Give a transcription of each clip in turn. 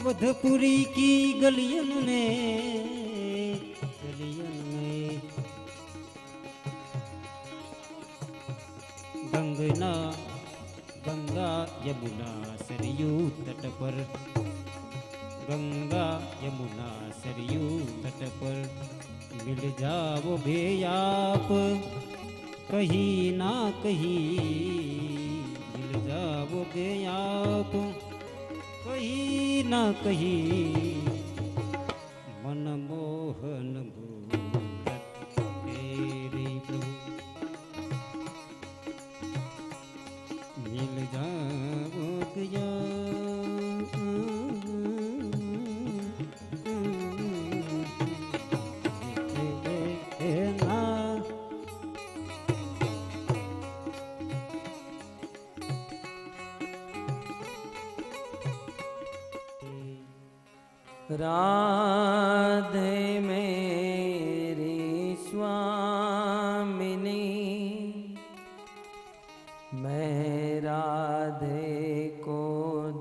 अवधपुरी की गलियन में गंगना गंगा यमुना सरयू तट पर, गंगा यमुना सरयू तट पर मिल जाओ बे आप कहीं ना कहीं, मिल जाओ बे आप कहीं ना कहीं। मनमोहन मूरत तेरी प्रभु मिल जाओ गया। राधे मेरी स्वामिनी, मैं राधे को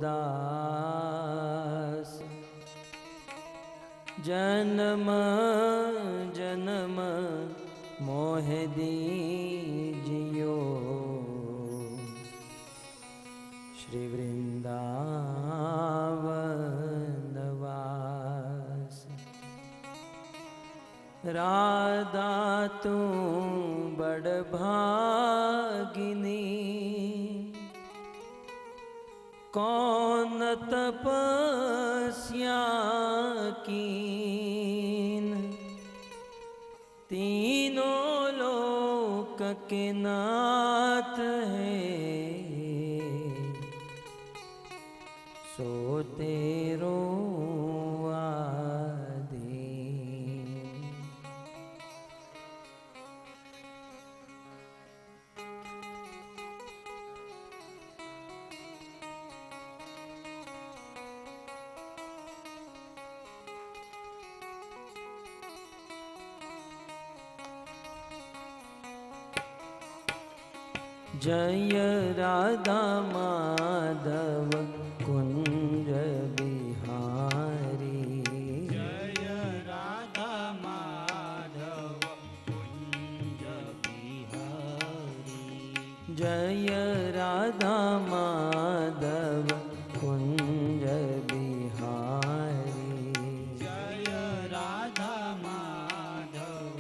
दास, जन्म जन्म मोह दीजियो श्री वृंदावन वास। राधा तू बड़ भागिनी, कौन तपस्या कीन, तीनों लोक के नाथ है, सो तेरो आधीन। जय राधा माधव कुंज बिहारी, जय राधा माधव कुंज बिहारी, जय राधा माधव कुंज बिहारी, जय राधा माधव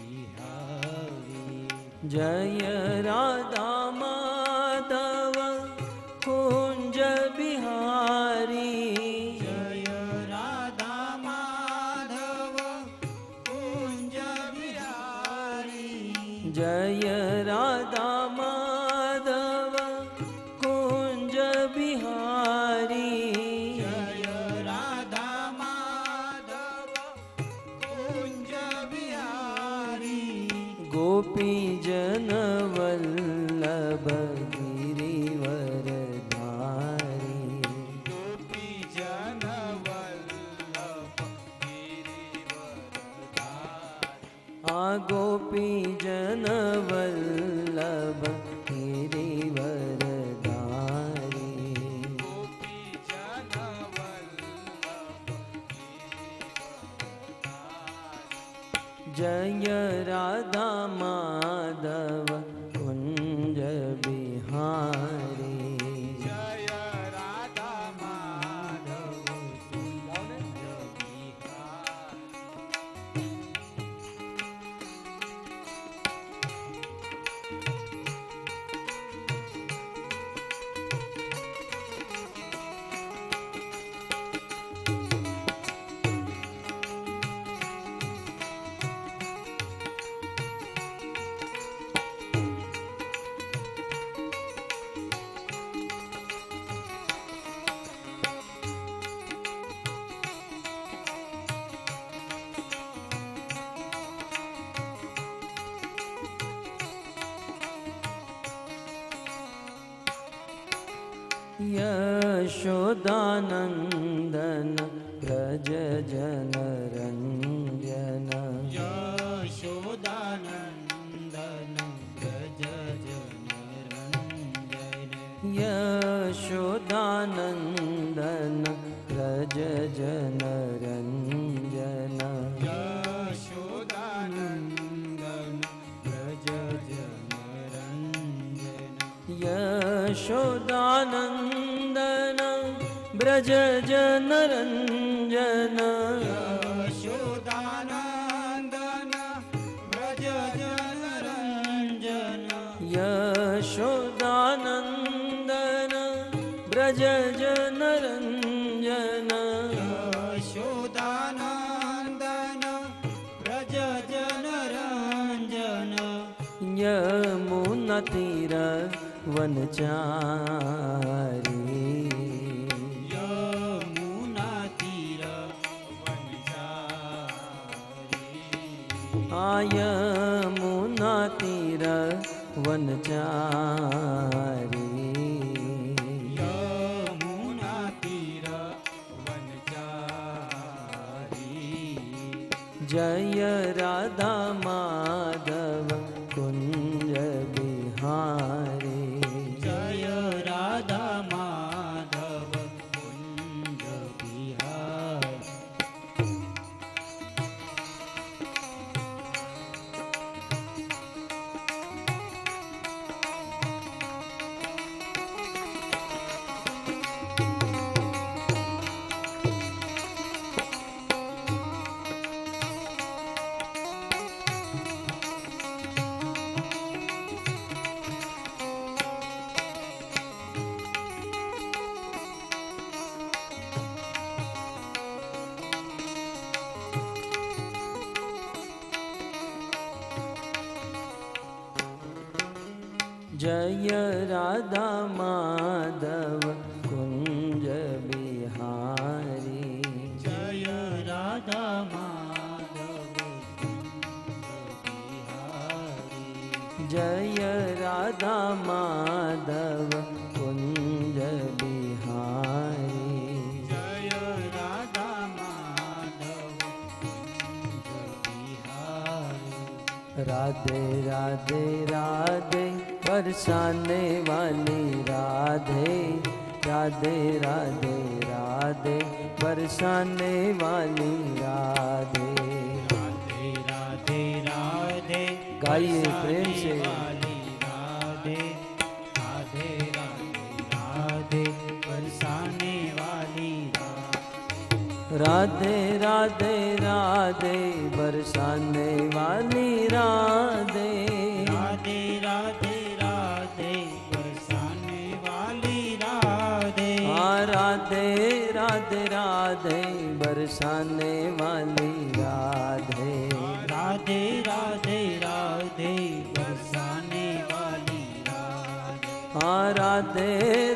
कुंज बिहारी, जय राधा माधव कुंज बिहारी, जय राधा माधव कुंज बिहारी, जय राधा माधव कुंज बिहारी, जय राधा माधव कुंज बिहारी, गोपी जन वल्लभ गिरिवरधारी, गोपी जन वल्लभ गिरिवरधारी, आ गोपी जन वल्लभ गिरिवरधारी, गोपी जन वल्लभ गिरिवरधारी, जय राधा माधव कुंज बिहारी, जय राधा माधव कुंज बिहारी। यशोदानंदन व्रज जनरंजन, यशोदानंदन व्रज जनरंजन, यशोदानंदन व्रज जनरञ्जन यशोदानन्दन व्रज जनरञ्जन यशोदानन्दन व्रज जनरञ्जन यशोदानन्दन व्रज जनरञ्जन यशोदानन्दन व्रज जनरञ्जन यशोदानन्दन व्रज जनरञ्जन यमुनातीरवनचारी यमुनातीरवनचारी जय राधा माधव कुंज बिहारी जय राधा माधव कुंज बिहारी जय राधा माधव कुंज बिहारी जय राधा माधव कुंज बिहारी जय राधा माधव कुंज बिहारी जय राधा माधव कुंज बिहारी राधे राधे राधे बरसाने वाली राधे राधे राधे राधे बरसाने वाली राधे राधे राधे राधे गाइए प्रेम से वाली राधे राधे राधे राधे बरसाने वाली राधे राधे राधे बरसाने वाली राधे राधे राधे राधे बरसाने वाली राधे राधे राधे राधे बरसाने वाली राधे राधे राधे राधे बरसाने वाली राधे राधे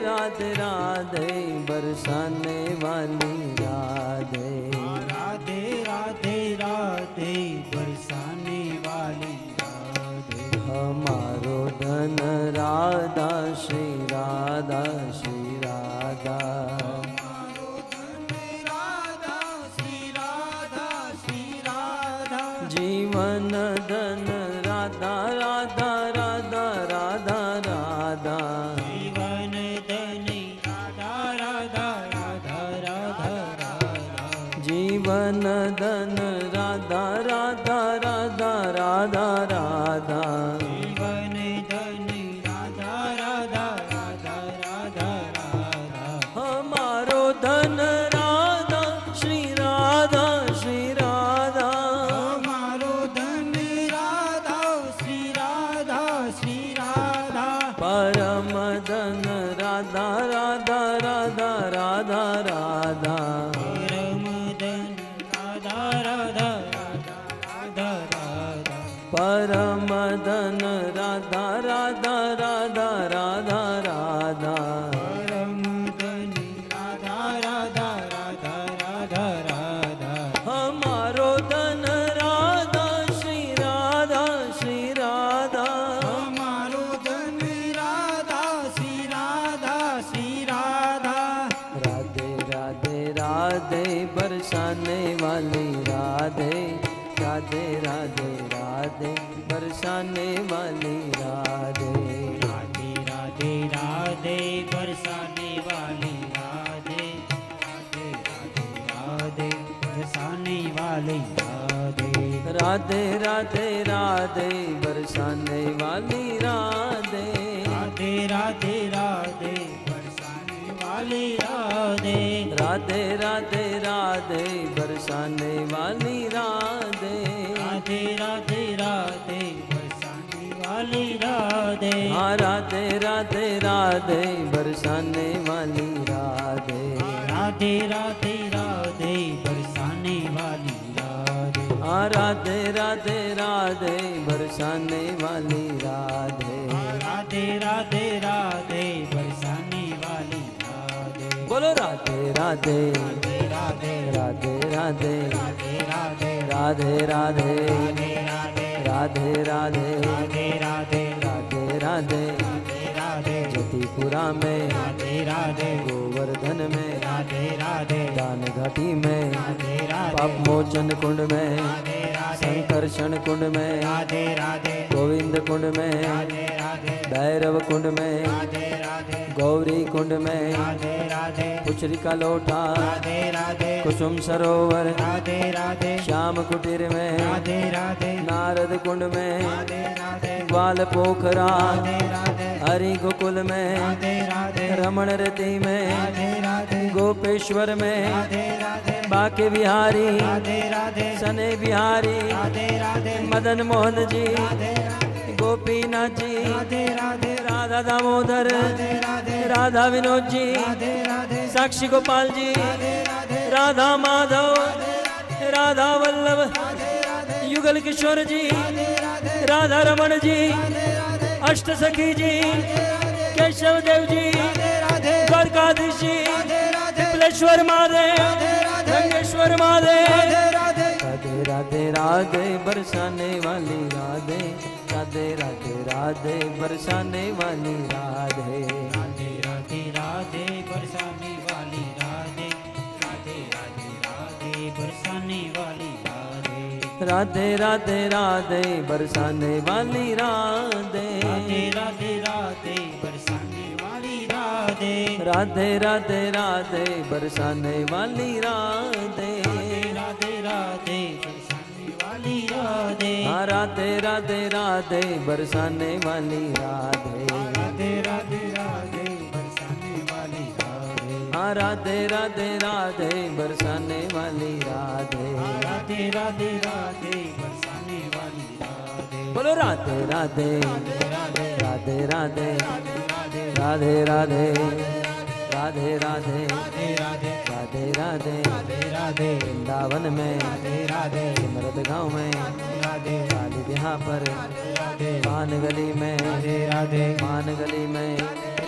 राधे राधे बरसाने वाली राधे राधे राधे राधे बरसाने वाली राधे हमारो धन राधा श्री राधा श्री राधा हमारो धन राधा श्री राधा श्री राधा जीवन धन राधा राधा राधा राधा राधा जीवन धनी राधा राधा राधा राधा राधा जीवन धन राधा राधा राधा राधा राधा जीवन धनी राधा राधा राधा राधा राधा हमारो धन राधा श्री राधा श्री राधा हमारो धन राधा श्री राधा श्री राधा परम धन राधा राधा राधा राधा राधा परम धन राधा राधा राधा राधा राधा परम धन राधा राधा राधा राधा राधा परम धन राधा राधा राधा राधा राधा हमारो धन राधा श्री राधा श्री राधा हमारो धन राधा श्री राधा श्री राधा राधे राधे राधे बरसाने वाली राधे राधे राधे राधे बरसाने वाली राधे राधे राधे राधे बरसाने वाली राधे राधे राधे राधे बरसाने वाली राधे राधे राधे राधे बरसाने वाली राधे राधे राधे राधे बरसाने वाली राधे राधे राधे राधे बरसाने वाली राधे हाँ राधे राधे राधे बरसाने वाली राधे राधे राधे राधे बरसाने वाली राधे हाँ राधे राधे राधे बरसाने वाली राधे राधे राधे राधे बरसाने वाली राधे बोलो राधे राधे राधे राधे राधे राधे राधे राधे राधे राधे राधे राधे राधे राधे राधे राधे राधे राधे राधे जतिपुरा में राधे राधे गोवर्धन में राधे राधे दान घाटी में राधे राधे पाप मोचन कुंड में राधे राधे संकर्षण कुंड में राधे राधे गोविंद कुंड में राधे राधे भैरव कुंड में राधे राधे गौरी कुंड में राधे राधे पुचरी का लोटा राधे राधे कुसुम सरोवर राधे राधे श्याम कुटीर में राधे राधे नारद कुंड में राधे राधे ग्वाल पोखरा राधे राधे हरि गोकुल में राधे राधे रमण रति में राधे राधे गोपेश्वर में राधे राधे बाके बिहारी राधे राधे सने बिहारी राधे राधे मदन मोहन जी राधे राधे गोपीनाथ जी राधे राधे राधा दामोदर राधे राधे राधा विनोद जी राधे राधे साक्षी गोपाल जी राधे राधे राधा माधव राधा वल्लभ राधे राधे युगल किशोर जी राधे राधे राधा रमण जी राधे राधे अष्ट सखी जी केशव देव जी राधे राधे द्वारकाधीश जी राधे राधे कपिलेश्वर महादेव राधे राधे रंगेश्वर महादेव राधे राधे राधे राधे राधे बरसाने वाली राधे राधे राधे राधे बरसाने वाली राधे राधे राधे राधे बरसाने वाली राधे राधे राधे राधे बरसाने वाली राधे राधे राधे राधे बरसाने वाली राधे राधे राधे राधे बरसाने वाली राधे राधे राधे राधे बरसाने वाली राधे राधे राधे बरसाने वाली राधे हाँ राधे राधे राधे बरसाने वाली राधे राधे राधे राधे बरसाने वाली राधे हाँ राधे राधे राधे बरसाने वाली राधे राधे राधे राधे बरसाने वाली राधे बोलो राधे राधे राधे राधे राधे राधे राधे राधे राधे राधे राधे राधे राधे राधे राधे राधे वृंदावन में राधे राधे सिमरत गाँव में राधे काली यहाँ पर राधे पान गली में राधे राधे मान गली में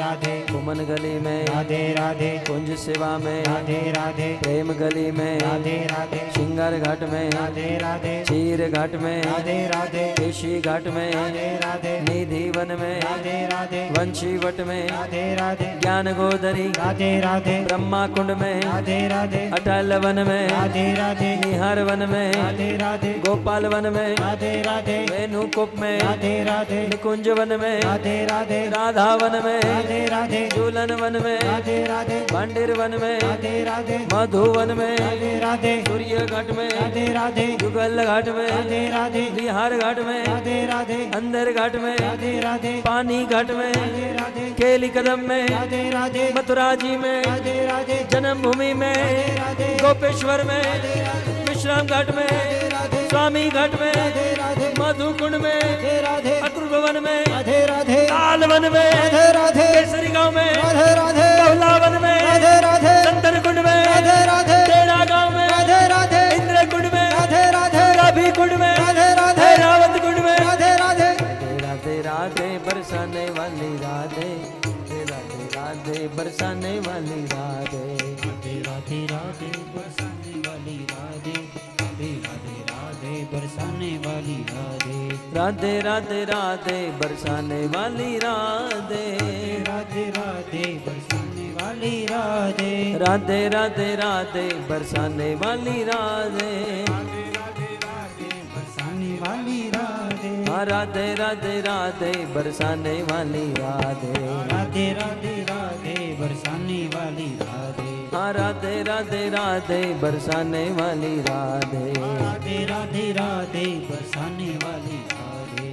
राधे कुमन गली में राधे राधे कुंज सेवा में राधे राधे प्रेम गली में राधे राधे सिंगार घाट में राधे राधे चीर घाट में राधे राधे केशी घाट में राधे राधे निधि वन में राधे राधे वंशी वट में राधे राधे ज्ञान गोदरी राधे राधे ब्रह्मा कुंड में राधे राधे अटल वन में राधे राधे निहार वन में राधे राधे गोपाल वन में राधे राधे वेणु कुप में राधे राधे निकुंज वन में राधे राधे राधा वन में राधे राधे झूलन वन में राधे राधे भांडिर वन में राधे राधे मधुवन में राधे राधे सूर्य घाट में राधे राधे युगल घाट में राधे राधे बिहार घाट में राधे राधे अंदर घाट में राधे राधे पानी घाट में राधे राधे केली कदम में राधे राधे मथुरा जी में राधे राधे जन्मभूमि में राधे गोपेश्वर में विश्राम घाट में राधे स्वामी घाट में राधे राधे मधु कुंड में राधे अपूर्व वन में राधे राधे लाल वन में राधे राधे केसरी गांव में राधे राधे बहुला वन में राधे राधे संतन कुंड में राधे राधे तेरा गांव में राधे राधे इंद्र कुंड में राधे राधे राभी कुंड में राधे राधे रावत कुंड में राधे राधे राधे राधे बरसाने वाली राधे राधे राधे बरसाने वाली राधे राधे राधे राधे बरसाने वाली राधे राधे राधे राधे बरसाने वाली राधे राधे राधे राधे बरसाने वाली राधे राधे राधे बरसाने वाली राधे राधे राधे राधे बरसाने वाली राधे बरसाने वाली राधे हाँ राधे राधे राधे बरसाने वाली राधे राधे राधे राधे बरसाने वाली राधे हाँ राधे राधे राधे बरसाने वाली राधे। राधे राधे राधे बरसाने वाली राधे।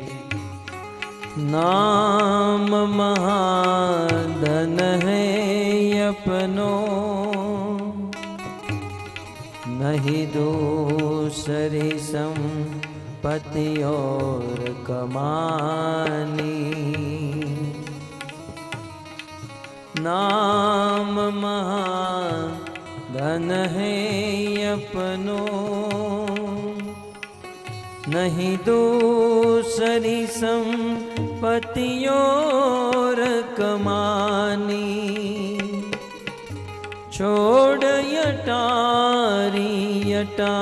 नाम महाधन है अपनो, नहीं दूसरी संपत्ति और कमानी। नाम महाधन है अपनो, नहीं दूसरी संपत्ति और कमानी। छोड़ यटारी यटा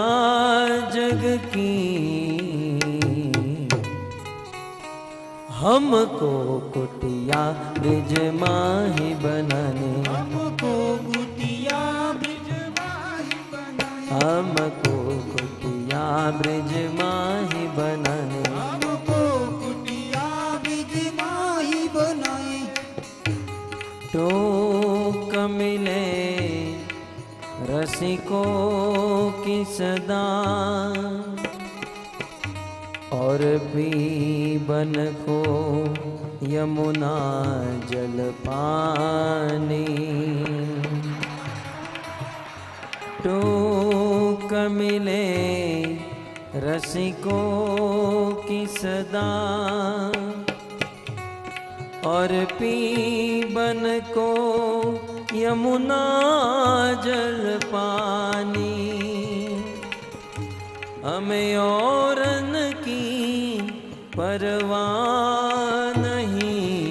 जग की, हमको कुटिया ब्रिज माही बनाने। हमको कुटिया ब्रिज माही बनाने। हमको कुटिया ब्रिज माही बनाने। हमको कुटिया ब्रिज माही बनाए। टोक मिले रसिकों की सदा, और पीबन को यमुना जल पानी। टोक मिले रसिकों की सदा, और पीबन को यमुना जल पानी। हमें औरन की परवाह नहीं,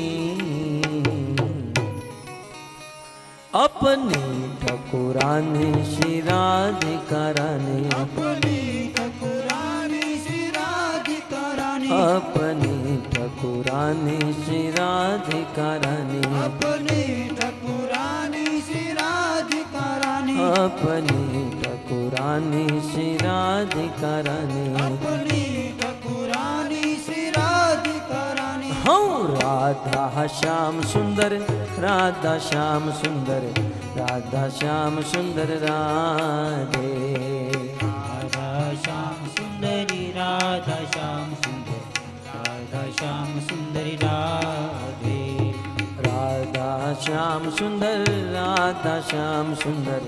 अपनी ठकुरानी श्री राधिका रानी। अपनी ठकुरानी श्री राधिका रानी। अपनी ठकुरानी श्री राधिका रानी। अपनी ठकुरानी श्री राधिका रानी। अपनी ठकुरानी श्री राधिका रानी। अपनी ठकुरानी श्री राधिका रानी। हूँ राधा श्याम सुंदर, राधा श्याम सुंदर, राधा श्याम सुंदर राधे। राधा श्याम सुंदरी राधा श्याम सुंदर, राधा श्याम सुंदरी राधे। राधा श्याम सुंदर, राधा श्याम सुंदर,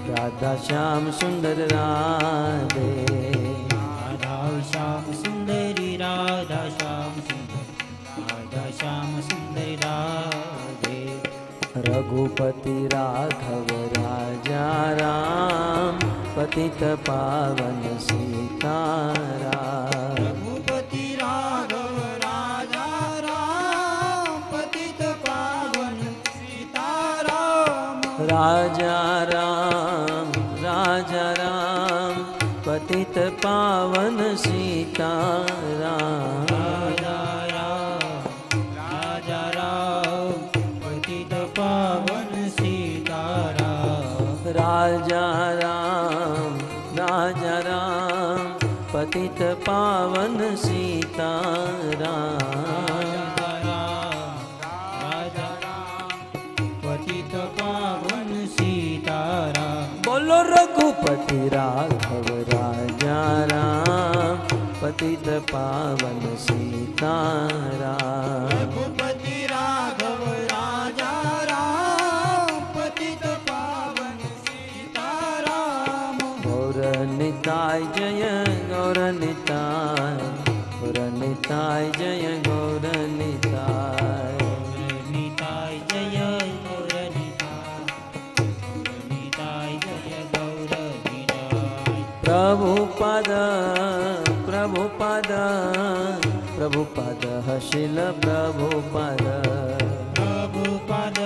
राधा श्याम सुंदर राधे। राधा श्याम सुंदरी राधा श्याम सुंदर, राधा श्याम सुंदरी राधे। रघुपति राघव राजा राम, पतित पावन सीताराम। रघुपति राघव राजा राम, पतित पावन सीताराम। राजा राम, राजा राम, पतित पावन सीताराम। राजा राम, राजा राम, पतित पावन सीताराम। राजा राम, राजा राम, पतित पावन सीताराम। राजा राम, पतित पावन सीताराम। बोलो रघुपति राघव राजा राम, पतित पावन सीताराम। रघुपति राघव राजा राम, पतित पावन सीताराम। गौर निताय जय गौर निताय, गौर निताय जय गौर निताय। निताय जय गौर निताय, गौर निताय जय गौर निताय। प्रभुपद प्रभुपद प्रभुपद शिल प्रभुपद। प्रभुपद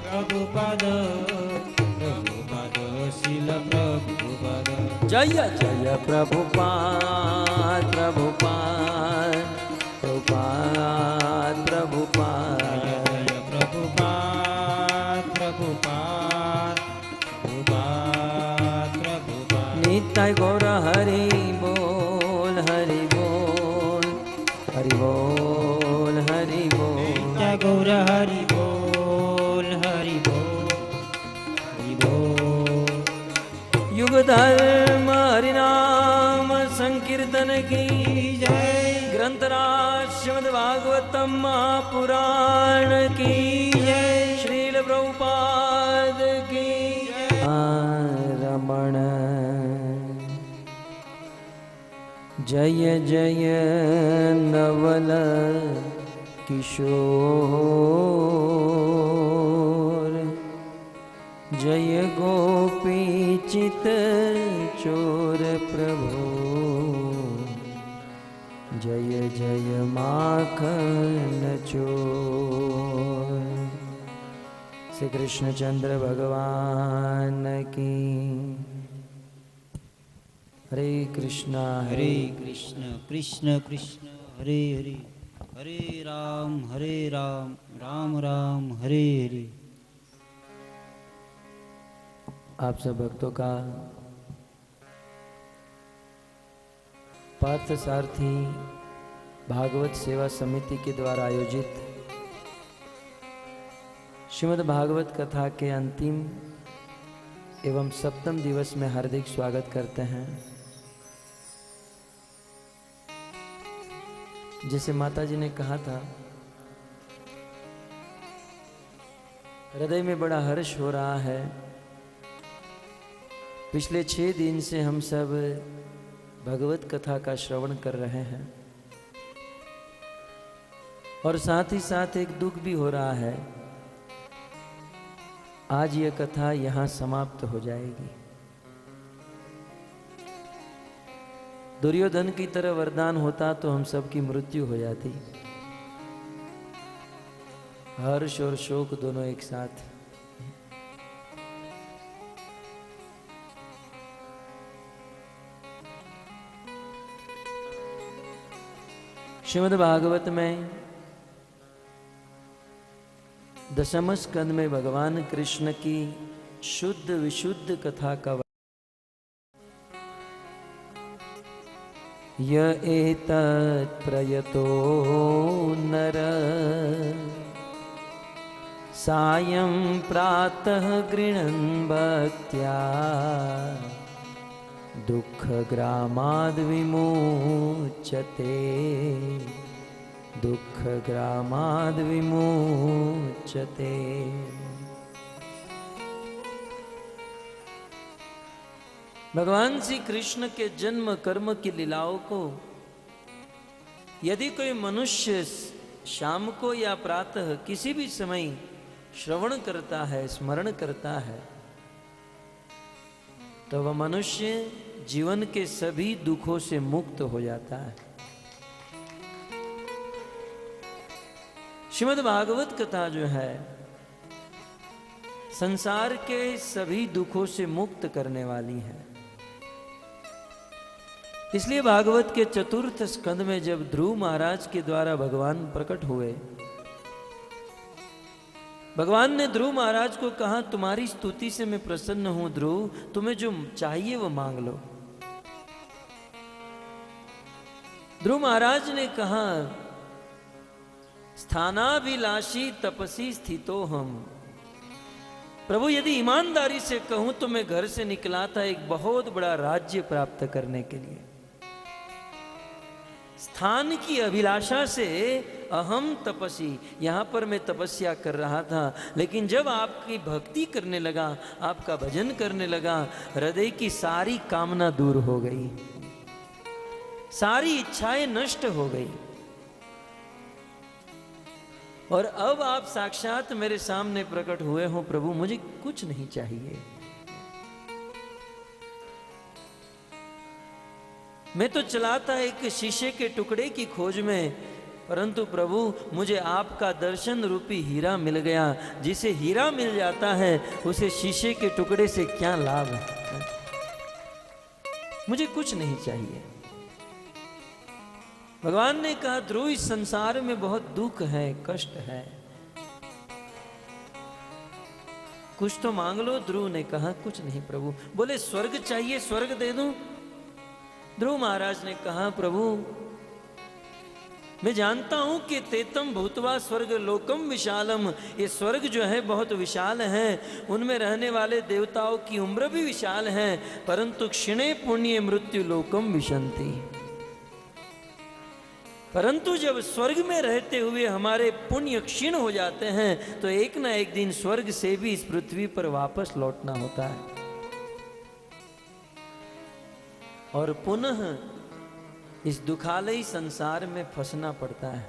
प्रभुपद प्रभुपद शिल प्रभुपद। जय जय प्रभुपाद प्रभुपाद प्रभुपाद प्रभुपाद। जय प्रभुपाद प्रभुपाद प्रभुपाद प्रभुपाद। नित्य गौर हरि बोल हरि बोल हरि बोल हरि बोल। जय गौर हरि बोल हरि बोल हरि बोल धर्म हरिनाम संकीर्तन की जय। ग्रंथराज श्रीमद् भागवतम महापुराण की जय। श्रील प्रभुपाद की रमण जय जय नवल किशोर जय गोपी चित चोर प्रभु जय जय माखन चोर। श्री कृष्णचंद्र भगवान की। हरे कृष्णा हरे कृष्ण कृष्ण कृष्ण हरे हरे, हरे राम राम राम हरे हरे। आप सब भक्तों का पार्थ सारथी भागवत सेवा समिति के द्वारा आयोजित श्रीमद् भागवत कथा के अंतिम एवं सप्तम दिवस में हार्दिक स्वागत करते हैं। जैसे माता जी ने कहा था, हृदय में बड़ा हर्ष हो रहा है। पिछले 6 दिन से हम सब भगवत कथा का श्रवण कर रहे हैं और साथ ही साथ एक दुख भी हो रहा है, आज यह कथा यहाँ समाप्त हो जाएगी। दुर्योधन की तरह वरदान होता तो हम सब की मृत्यु हो जाती। हर्ष और शोक दोनों एक साथ। श्रीमद् भागवत में 10वें स्कंद में भगवान कृष्ण की शुद्ध विशुद्ध कथा का य एतत् प्रयतो नर सायं प्रातः गृह्णन् भक्त्या दुःखग्रामाद् विमुच्यते दुःखग्रामाद् विमुच्यते। भगवान श्री कृष्ण के जन्म कर्म की लीलाओं को यदि कोई मनुष्य शाम को या प्रातः किसी भी समय श्रवण करता है, स्मरण करता है, तो वह मनुष्य जीवन के सभी दुखों से मुक्त हो जाता है। श्रीमद् भागवत कथा जो है संसार के सभी दुखों से मुक्त करने वाली है। इसलिए भागवत के 4th स्कंद में जब ध्रुव महाराज के द्वारा भगवान प्रकट हुए, भगवान ने ध्रुव महाराज को कहा, तुम्हारी स्तुति से मैं प्रसन्न हूं ध्रुव, तुम्हें जो चाहिए वो मांग लो। ध्रुव महाराज ने कहा, स्थानाभिलाषी तपसी स्थितो हम। प्रभु यदि ईमानदारी से कहूं तो मैं घर से निकला था एक बहुत बड़ा राज्य प्राप्त करने के लिए। स्थान की अभिलाषा से अहम तपसी, यहां पर मैं तपस्या कर रहा था, लेकिन जब आपकी भक्ति करने लगा, आपका भजन करने लगा, हृदय की सारी कामना दूर हो गई, सारी इच्छाएं नष्ट हो गई और अब आप साक्षात मेरे सामने प्रकट हुए हो। प्रभु मुझे कुछ नहीं चाहिए, मैं तो चला था एक शीशे के टुकड़े की खोज में, परंतु प्रभु मुझे आपका दर्शन रूपी हीरा मिल गया। जिसे हीरा मिल जाता है उसे शीशे के टुकड़े से क्या लाभ है? मुझे कुछ नहीं चाहिए। भगवान ने कहा, ध्रुव इस संसार में बहुत दुख है, कष्ट है, कुछ तो मांग लो। ध्रुव ने कहा, कुछ नहीं प्रभु। बोले, स्वर्ग चाहिए, स्वर्ग दे दूं? ध्रुव महाराज ने कहा, प्रभु मैं जानता हूं कि तेतम भूतवा स्वर्ग लोकम विशालम, ये स्वर्ग जो है बहुत विशाल है, उनमें रहने वाले देवताओं की उम्र भी विशाल है, परंतु क्षिणे पुण्य मृत्यु लोकम विशंति। परंतु जब स्वर्ग में रहते हुए हमारे पुण्य क्षीण हो जाते हैं तो एक ना एक दिन स्वर्ग से भी इस पृथ्वी पर वापस लौटना होता है और पुनः इस दुखालयी संसार में फंसना पड़ता है।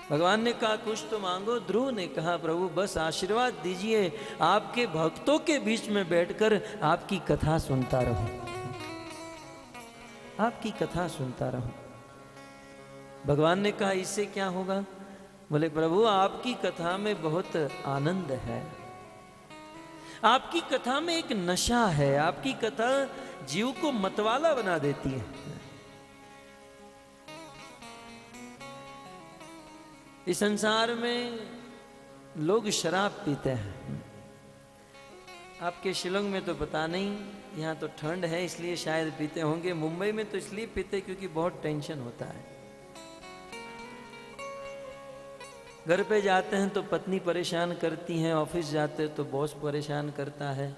भगवान ने कहा कुछ तो मांगो। ध्रुव ने कहा प्रभु बस आशीर्वाद दीजिए, आपके भक्तों के बीच में बैठकर आपकी कथा सुनता रहूं, आपकी कथा सुनता रहूं। भगवान ने कहा इससे क्या होगा? बोले प्रभु आपकी कथा में बहुत आनंद है, आपकी कथा में एक नशा है, आपकी कथा जीव को मतवाला बना देती है। इस संसार में लोग शराब पीते हैं। आपके शिलोंग में तो पता नहीं, यहाँ तो ठंड है इसलिए शायद पीते होंगे। मुंबई में तो इसलिए पीते क्योंकि बहुत टेंशन होता है। घर पे जाते हैं तो पत्नी परेशान करती हैं, ऑफिस जाते हैं तो बॉस परेशान करता है,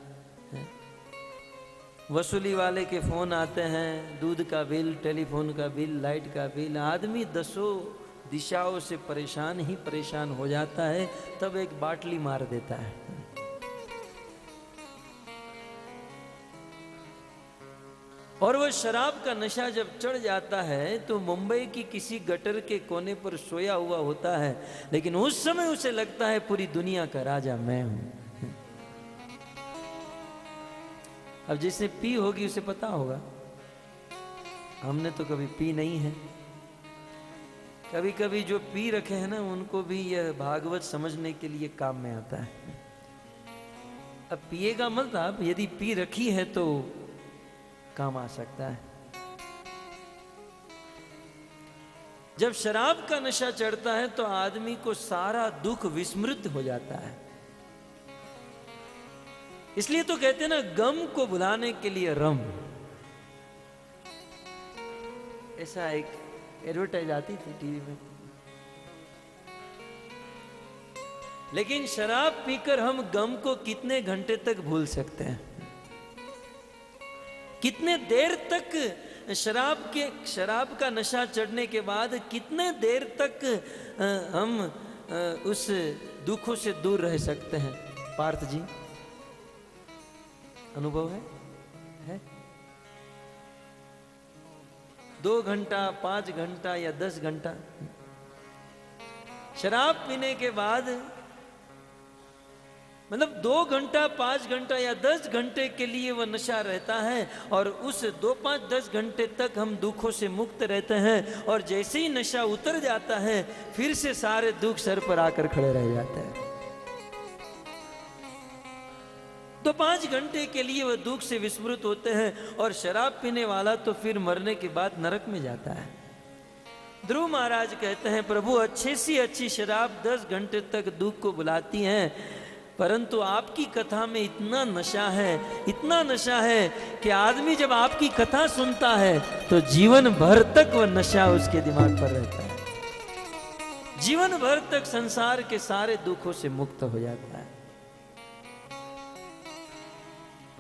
वसूली वाले के फोन आते हैं, दूध का बिल, टेलीफोन का बिल, लाइट का बिल। आदमी दसों दिशाओं से परेशान ही परेशान हो जाता है, तब एक बाटली मार देता है। और वो शराब का नशा जब चढ़ जाता है तो मुंबई की किसी गटर के कोने पर सोया हुआ होता है, लेकिन उस समय उसे लगता है पूरी दुनिया का राजा मैं हूं। अब जिसने पी होगी उसे पता होगा, हमने तो कभी पी नहीं है। कभी कभी जो पी रखे हैं ना उनको भी यह भागवत समझने के लिए काम में आता है। अब पिएगा मतलब यदि पी रखी है तो काम आ सकता है। जब शराब का नशा चढ़ता है तो आदमी को सारा दुख विस्मृत हो जाता है। इसलिए तो कहते हैं ना गम को भुलाने के लिए रम। ऐसा एक एडवर्टाइज आती थी टीवी में। लेकिन शराब पीकर हम गम को कितने घंटे तक भूल सकते हैं? कितने देर तक शराब का नशा चढ़ने के बाद कितने देर तक हम उस दुखों से दूर रह सकते हैं? पार्थ जी अनुभव है? 2 घंटा, 5 घंटा या 10 घंटा? शराब पीने के बाद मतलब 2 घंटा, 5 घंटा या 10 घंटे के लिए वह नशा रहता है और उस 2, 5, 10 घंटे तक हम दुखों से मुक्त रहते हैं। और जैसे ही नशा उतर जाता है फिर से सारे दुख सर पर आकर खड़े रह जाते हैं। तो 5 घंटे के लिए वह दुख से विस्मृत होते हैं और शराब पीने वाला तो फिर मरने के बाद नरक में जाता है। ध्रुव महाराज कहते हैं प्रभु अच्छे से अच्छी शराब 10 घंटे तक दुख को बुलाती है, परंतु आपकी कथा में इतना नशा है कि आदमी जब आपकी कथा सुनता है तो जीवन भर तक वह नशा उसके दिमाग पर रहता है। जीवन भर तक संसार के सारे दुखों से मुक्त हो जाता है।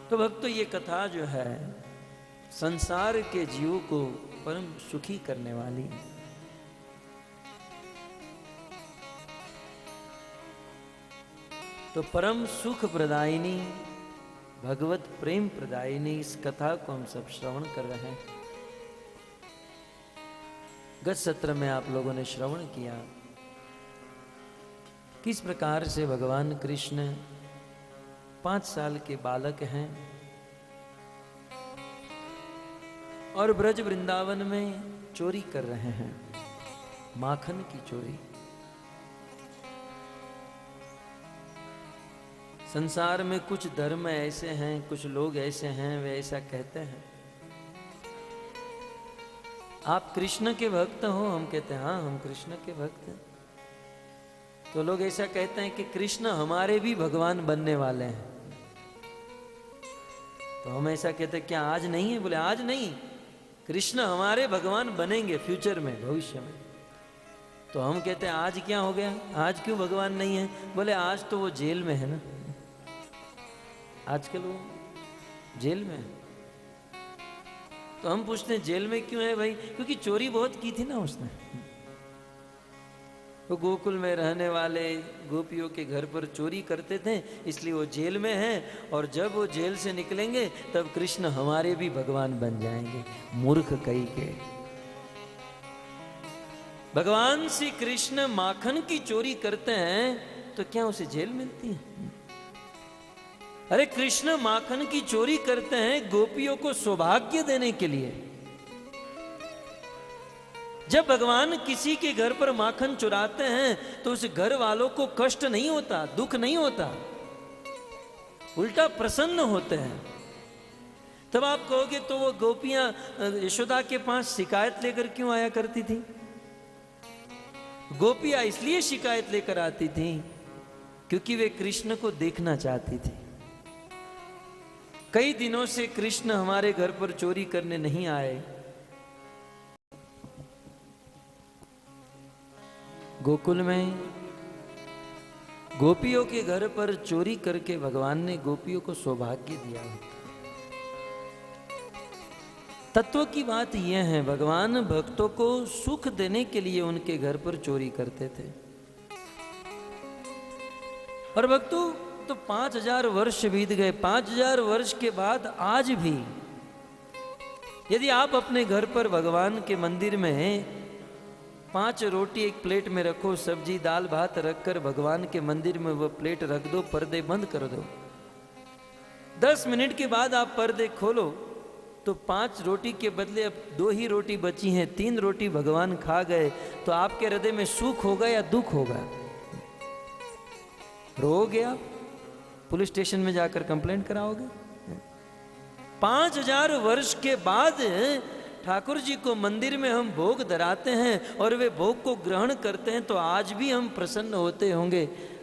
तो भक्तों ये कथा जो है संसार के जीव को परम सुखी करने वाली है। तो परम सुख प्रदायिनी, भगवत प्रेम प्रदायिनी इस कथा को हम सब श्रवण कर रहे हैं। गत सत्र में आप लोगों ने श्रवण किया किस प्रकार से भगवान कृष्ण 5 साल के बालक हैं और ब्रज वृंदावन में चोरी कर रहे हैं, माखन की चोरी। संसार में कुछ धर्म ऐसे हैं, कुछ लोग ऐसे हैं, वे ऐसा कहते हैं आप कृष्ण के भक्त हो। हम कहते हैं हाँ हम कृष्ण के भक्त हैं। तो लोग ऐसा कहते हैं कि कृष्ण हमारे भी भगवान बनने वाले हैं। तो हम ऐसा कहते हैं क्या आज नहीं है? बोले आज नहीं, कृष्ण हमारे भगवान बनेंगे फ्यूचर में, भविष्य में। तो हम कहते हैं आज क्या हो गया, आज क्यों भगवान नहीं है? बोले आज तो वो जेल में है ना, आजकल वो जेल में है। तो हम पूछते हैं जेल में क्यों है भाई? क्योंकि चोरी बहुत की थी ना उसने। वो गोकुल में रहने वाले गोपियों के घर पर चोरी करते थे, इसलिए वो जेल में है। और जब वो जेल से निकलेंगे तब कृष्ण हमारे भी भगवान बन जाएंगे। मूर्ख कई के। भगवान श्री कृष्ण माखन की चोरी करते हैं तो क्या उसे जेल मिलती है? अरे कृष्ण माखन की चोरी करते हैं गोपियों को सौभाग्य देने के लिए। जब भगवान किसी के घर पर माखन चुराते हैं तो उस घर वालों को कष्ट नहीं होता, दुख नहीं होता, उल्टा प्रसन्न होते हैं। तब आप कहोगे तो वो गोपियां यशोदा के पास शिकायत लेकर क्यों आया करती थी? गोपियां इसलिए शिकायत लेकर आती थी क्योंकि वे कृष्ण को देखना चाहती थी। कई दिनों से कृष्ण हमारे घर पर चोरी करने नहीं आए। गोकुल में गोपियों के घर पर चोरी करके भगवान ने गोपियों को सौभाग्य दिया। तत्व की बात यह है, भगवान भक्तों को सुख देने के लिए उनके घर पर चोरी करते थे। और भक्तों तो 5000 वर्ष बीत गए। 5000 वर्ष के बाद आज भी यदि आप अपने घर पर भगवान के मंदिर में 5 रोटी एक प्लेट में रखो, सब्जी दाल भात रखकर भगवान के मंदिर में वो प्लेट रख दो, पर्दे बंद कर दो, 10 मिनट के बाद आप पर्दे खोलो तो 5 रोटी के बदले अब 2 ही रोटी बची हैं, 3 रोटी भगवान खा गए। तो आपके हृदय में सुख होगा या दुख होगा? रोओगे आप? पुलिस स्टेशन में जाकर कंप्लेंट कराओगे? 5000 वर्ष के बाद ठाकुर जी को मंदिर में हम भोग धराते हैं और वे भोग को ग्रहण करते हैं तो आज भी हम प्रसन्न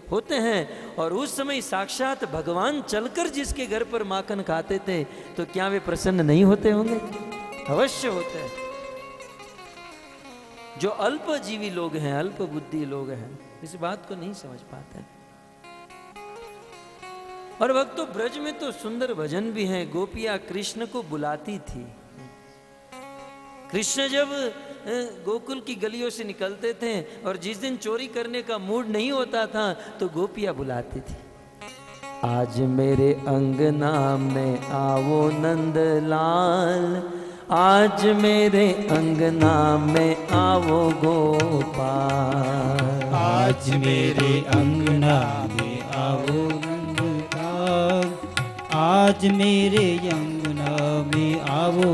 होते हैं। और उस समय साक्षात भगवान चलकर जिसके घर पर माखन खाते थे तो क्या वे प्रसन्न नहीं होते होंगे? अवश्य होते हैं। जो अल्पजीवी लोग हैं, अल्प बुद्धि लोग हैं, इस बात को नहीं समझ पाते। और भक्तों ब्रज में तो सुंदर भजन भी हैं। गोपियां कृष्ण को बुलाती थी। कृष्ण जब गोकुल की गलियों से निकलते थे और जिस दिन चोरी करने का मूड नहीं होता था तो गोपियां बुलाती थी, आज मेरे अंगना में आओ नंदलाल, आज मेरे अंगना में आओ गोपाल, आज मेरे अंगना में आओ नंदलाल, आज मेरे अंगना में आओ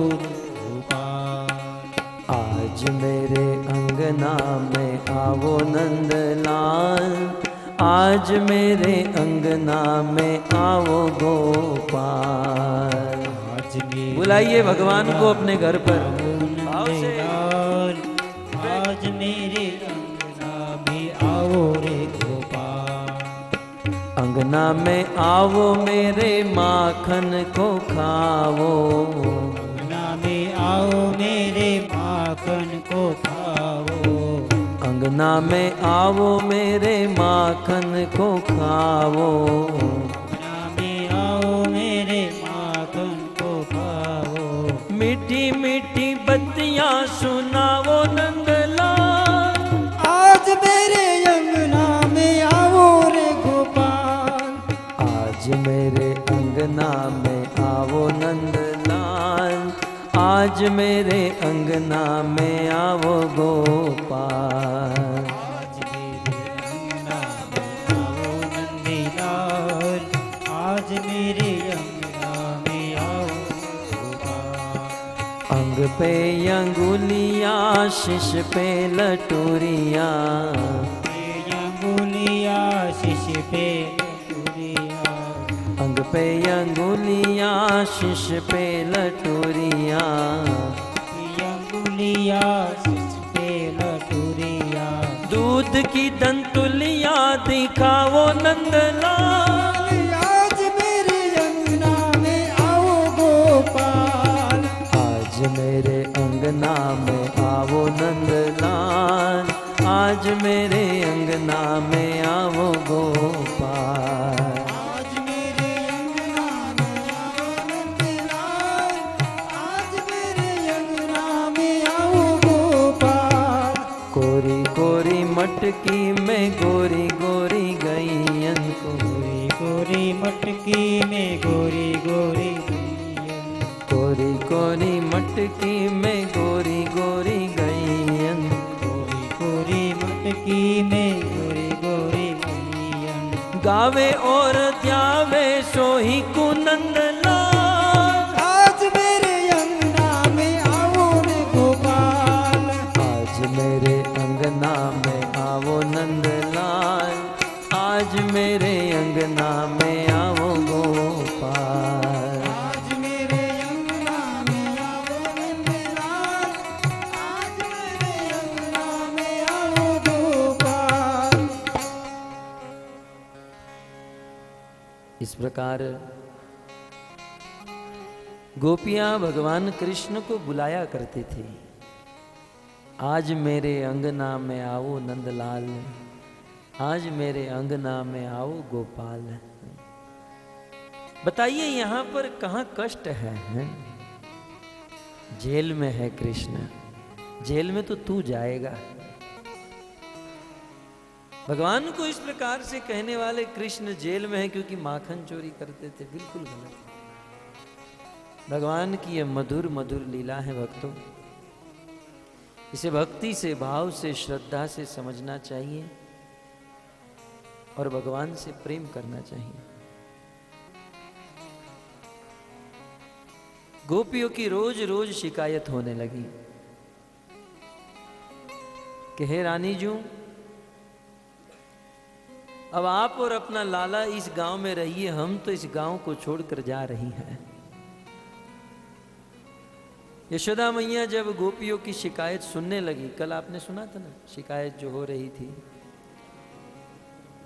आज मेरे अंगना में आओ नंदलाल, आज मेरे अंगना में आओ गोपाल। बुलाइए भगवान को अपने घर पर भाव से। आज मेरे अंगना में आओ रे गोपाल, अंगना में आओ मेरे माखन को खाओ, अंगना में आओ मेरे माखन को खाओ, अंगना में आओ मेरे माखन को खाओ, अंगना में आओ मेरे माखन को खाओ, मीठी मीठी बत्तियां सुनाओ नंदलाल, आज मेरे अंगना में आओ रे गोपाल, आज मेरे अंगना में आओ नंदलाल, आज मेरे अंगना में आओ गोपाल। आज मेरे अंगना में आओ नंदलाल, आज मेरे अंगना में आओ गोपाल। अंग पे अंगुलियां, शिश पे लटोरियां, अंगुलियां शिश पे लटोरियां, अंग पे अंगुलियां, शिश पे लटोरियां, अंगुलियां शिश पे लटोरियां, दूध की दंतुलियां दिखाओ नंदलाल, आज मेरे अंगना में आओ गोपाल, आज मेरे में आवो नंदलाल, आज मेरे अंगना में आवो गोपाल। आज मेरे अंगना में आओ नंदलाल, आज मेरे अंगना में आओ गोपाल। कोरी कोरी मटकी में गोरी गोरी गैयन को, गोरी गोरी मटकी में गोरी गोरी गैयन, कोरी कोरी मटकी में गोरी गोरी गैयन। गोरी गोरी मटकी में गोरी गोरी गैयन। गावे और ध्यावे सोही कुनंदलाल, आज मेरे अंगना में आओ रे गोपाल। आज मेरे अंगना में आवो नंदलाल, आज मेरे अंगना में आवो गोपाल। आज मेरे अंगना में आओ नंदलाल, आज मेरे अंगना में आओ गोपाल। इस प्रकार गोपियां भगवान कृष्ण को बुलाया करती थी, आज मेरे अंगना में आओ नंदलाल, आज मेरे अंगना में आओ गोपाल। बताइए यहाँ पर कहाँ कष्ट है? जेल में है कृष्ण, जेल में तो तू जाएगा। भगवान को इस प्रकार से कहने वाले कृष्ण जेल में है क्योंकि माखन चोरी करते थे, बिल्कुल गलत। भगवान की यह मधुर मधुर लीला है भक्तों, इसे भक्ति से, भाव से, श्रद्धा से समझना चाहिए और भगवान से प्रेम करना चाहिए। गोपियों की रोज रोज शिकायत होने लगी कि हे रानी जू, अब आप और अपना लाला इस गांव में रहिए, हम तो इस गांव को छोड़कर जा रही हैं। यशोदा मैया जब गोपियों की शिकायत सुनने लगी, कल आपने सुना था ना शिकायत जो हो रही थी,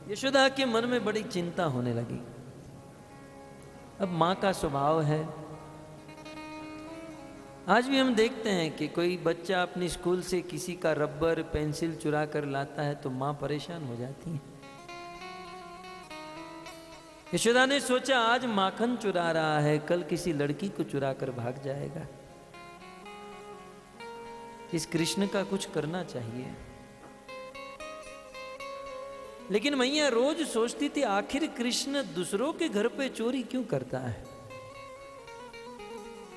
यशोदा के मन में बड़ी चिंता होने लगी। अब माँ का स्वभाव है, आज भी हम देखते हैं कि कोई बच्चा अपनी स्कूल से किसी का रबर पेंसिल चुरा कर लाता है तो माँ परेशान हो जाती है। यशोदा ने सोचा आज माखन चुरा रहा है, कल किसी लड़की को चुरा कर भाग जाएगा, इस कृष्ण का कुछ करना चाहिए। लेकिन मैया रोज सोचती थी आखिर कृष्ण दूसरों के घर पे चोरी क्यों करता है?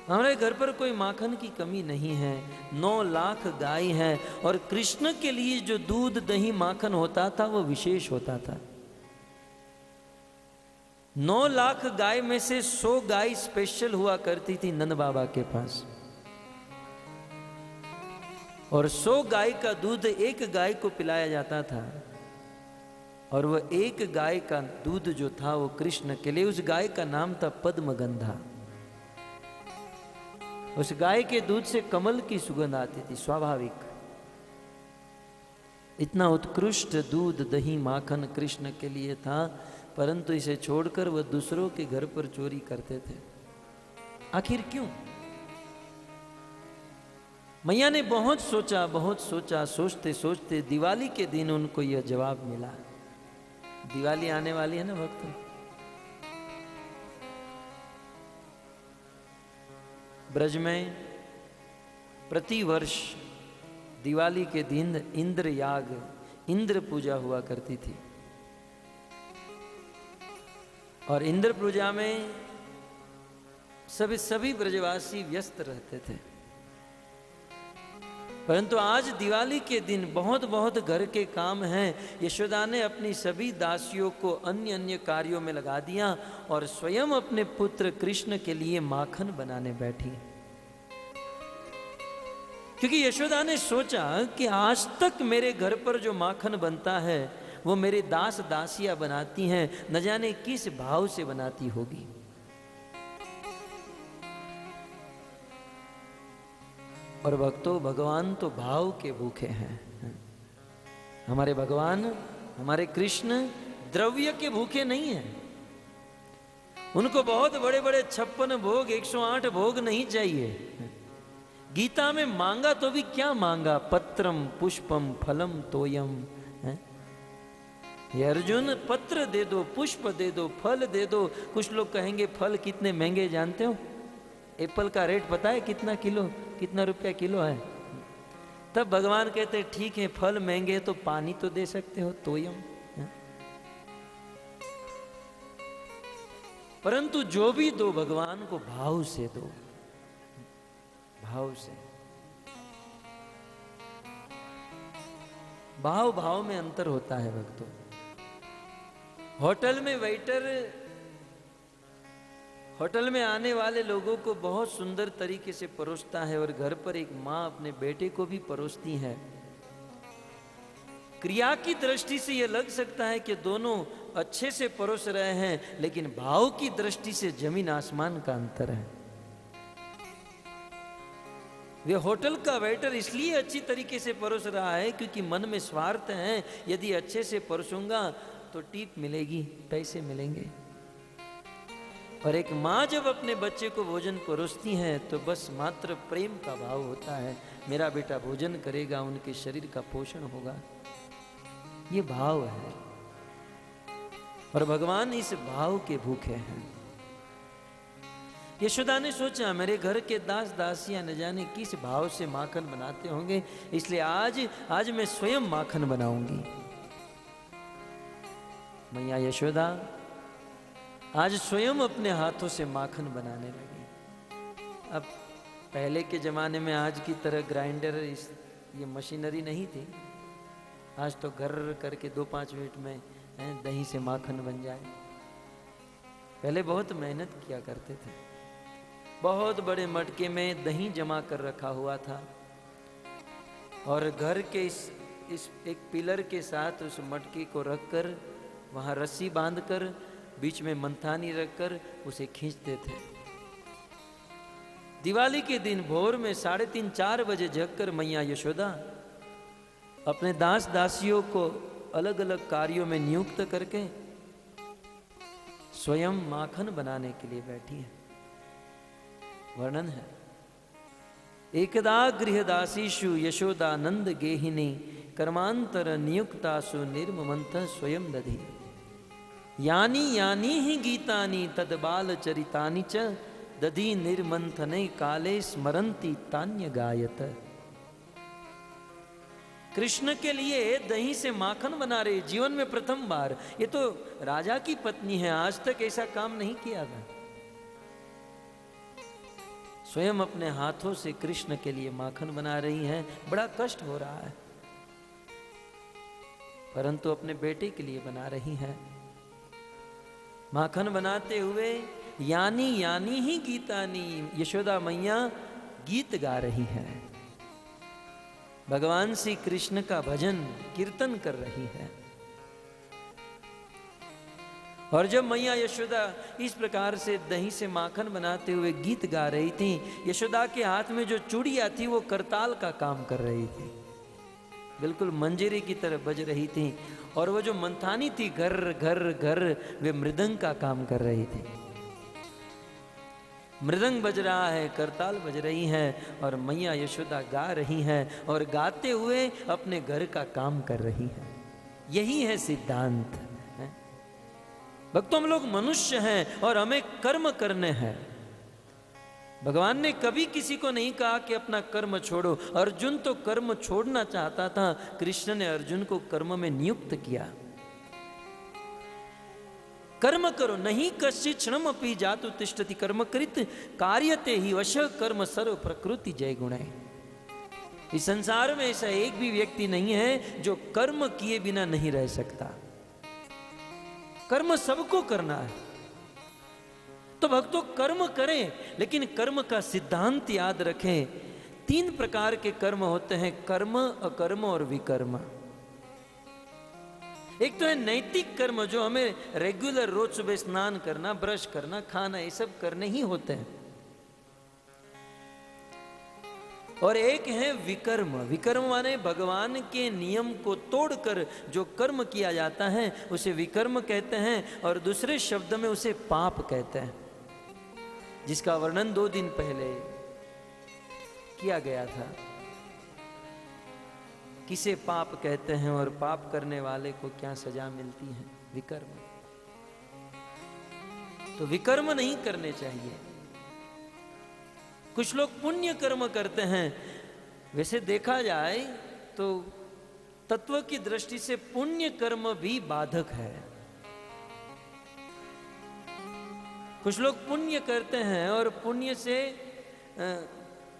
हमारे घर पर कोई माखन की कमी नहीं है, 9 लाख गाय है और कृष्ण के लिए जो दूध दही माखन होता था वो विशेष होता था। 9 लाख गाय में से 100 गाय स्पेशल हुआ करती थी नंद बाबा के पास, और 100 गाय का दूध एक गाय को पिलाया जाता था, और वह एक गाय का दूध जो था वो कृष्ण के लिए, उस गाय का नाम था पद्मगंधा। उस गाय के दूध से कमल की सुगंध आती थी, स्वाभाविक। इतना उत्कृष्ट दूध दही माखन कृष्ण के लिए था, परंतु इसे छोड़कर वह दूसरों के घर पर चोरी करते थे। आखिर क्यों? मैया ने बहुत सोचा, सोचते सोचते दिवाली के दिन उनको यह जवाब मिला। दिवाली आने वाली है ना भक्तों, ब्रज में प्रति वर्ष दिवाली के दिन इंद्र याग, इंद्र पूजा हुआ करती थी, और इंद्र पूजा में सभी ब्रजवासी व्यस्त रहते थे। परंतु आज दिवाली के दिन बहुत बहुत घर के काम हैं, यशोदा ने अपनी सभी दासियों को अन्य अन्य कार्यों में लगा दिया और स्वयं अपने पुत्र कृष्ण के लिए माखन बनाने बैठी। क्योंकि यशोदा ने सोचा कि आज तक मेरे घर पर जो माखन बनता है वो मेरे दास दासियां बनाती हैं, न जाने किस भाव से बनाती होगी। और भक्तों, भगवान तो भाव के भूखे हैं। हमारे भगवान, हमारे कृष्ण द्रव्य के भूखे नहीं हैं। उनको बहुत बड़े बड़े 56 भोग, 108 भोग नहीं चाहिए। गीता में मांगा तो भी क्या मांगा? पत्रम पुष्पम फलम तोयम है। ये अर्जुन पत्र दे दो, पुष्प दे दो, फल दे दो। कुछ लोग कहेंगे फल कितने महंगे जानते हो? एप्पल का रेट पता है कितना किलो, कितना रुपया किलो है? तब भगवान कहते ठीक है फल महंगे तो पानी तो दे सकते हो, तोयम। परंतु जो भी दो भगवान को भाव से दो, भाव से। भाव भाव में अंतर होता है भक्तों। होटल में वेटर होटल में आने वाले लोगों को बहुत सुंदर तरीके से परोसता है, और घर पर एक माँ अपने बेटे को भी परोसती है। क्रिया की दृष्टि से यह लग सकता है कि दोनों अच्छे से परोस रहे हैं, लेकिन भाव की दृष्टि से जमीन आसमान का अंतर है। वे होटल का वेटर इसलिए अच्छी तरीके से परोस रहा है क्योंकि मन में स्वार्थ है, यदि अच्छे से परोसूंगा तो टिप मिलेगी, पैसे मिलेंगे। और एक माँ जब अपने बच्चे को भोजन परोसती है तो बस मात्र प्रेम का भाव होता है, मेरा बेटा भोजन करेगा, उनके शरीर का पोषण होगा, ये भाव है। और भगवान इस भाव के भूखे हैं। यशोदा ने सोचा मेरे घर के दास दासियां न जाने किस भाव से माखन बनाते होंगे, इसलिए आज मैं स्वयं माखन बनाऊंगी। मैया यशोदा आज स्वयं अपने हाथों से माखन बनाने लगी। अब पहले के जमाने में आज की तरह ग्राइंडर ये मशीनरी नहीं थी। आज तो घर करके 2-5 मिनट में दही से माखन बन जाए। पहले बहुत मेहनत किया करते थे। बहुत बड़े मटके में दही जमा कर रखा हुआ था, और घर के इस एक पिलर के साथ उस मटके को रखकर वहाँ रस्सी बांधकर बीच में मंथानी रखकर उसे खींचते थे। दिवाली के दिन भोर में 3:30-4 बजे जगकर मैया यशोदा अपने दास दासियों को अलग अलग कार्यों में नियुक्त करके स्वयं माखन बनाने के लिए बैठी है। वर्णन है, एकदा गृहदासीषु यशोदानंद गेहिनी कर्मांतर नियुक्तासु निर्ममंत स्वयं दधी यानी यानी ही गीतानि तदबाल चरितानि च दधी निर्मंथने काले स्मरंती तान्य गायत। कृष्ण के लिए दही से माखन बना रहे, जीवन में प्रथम बार। ये तो राजा की पत्नी है, आज तक ऐसा काम नहीं किया था। स्वयं अपने हाथों से कृष्ण के लिए माखन बना रही हैं। बड़ा कष्ट हो रहा है, परंतु अपने बेटे के लिए बना रही हैं। माखन बनाते हुए यानी यानी ही गीतानी, यशोदा मैया गीत गा रही हैं, भगवान श्री कृष्ण का भजन कीर्तन कर रही है। और जब मैया यशोदा इस प्रकार से दही से माखन बनाते हुए गीत गा रही थी, यशोदा के हाथ में जो चूड़ियां थी वो करताल का काम कर रही थी, बिल्कुल मंजीरे की तरह बज रही थी। और वो जो मंथानी थी घर घर घर, वे मृदंग का काम कर रही थी। मृदंग बज रहा है, करताल बज रही है, और मैया यशोदा गा रही हैं, और गाते हुए अपने घर का काम कर रही हैं। यही है सिद्धांत। भक्तों, हम लोग मनुष्य हैं और हमें कर्म करने हैं। भगवान ने कभी किसी को नहीं कहा कि अपना कर्म छोड़ो। अर्जुन तो कर्म छोड़ना चाहता था, कृष्ण ने अर्जुन को कर्म में नियुक्त किया। कर्म करो, नहीं कश्चित् क्षणम अपि जातु तिष्ठति कर्म कृत कार्यते ही वश कर्म सर्व प्रकृति जय गुणे। इस संसार में ऐसा एक भी व्यक्ति नहीं है जो कर्म किए बिना नहीं रह सकता। कर्म सबको करना है। तो भक्तों, कर्म करें, लेकिन कर्म का सिद्धांत याद रखें। 3 प्रकार के कर्म होते हैं, कर्म, अकर्म और विकर्म। एक तो है नैतिक कर्म, जो हमें रेगुलर रोज सुबह स्नान करना, ब्रश करना, खाना, ये सब करने ही होते हैं। और एक है विकर्म। विकर्म माने भगवान के नियम को तोड़कर जो कर्म किया जाता है उसे विकर्म कहते हैं, और दूसरे शब्द में उसे पाप कहते हैं, जिसका वर्णन 2 दिन पहले किया गया था। किसे पाप कहते हैं और पाप करने वाले को क्या सजा मिलती है? विकर्म। तो विकर्म नहीं करने चाहिए। कुछ लोग पुण्य कर्म करते हैं। वैसे देखा जाए तो तत्व की दृष्टि से पुण्य कर्म भी बाधक है। कुछ लोग पुण्य करते हैं और पुण्य से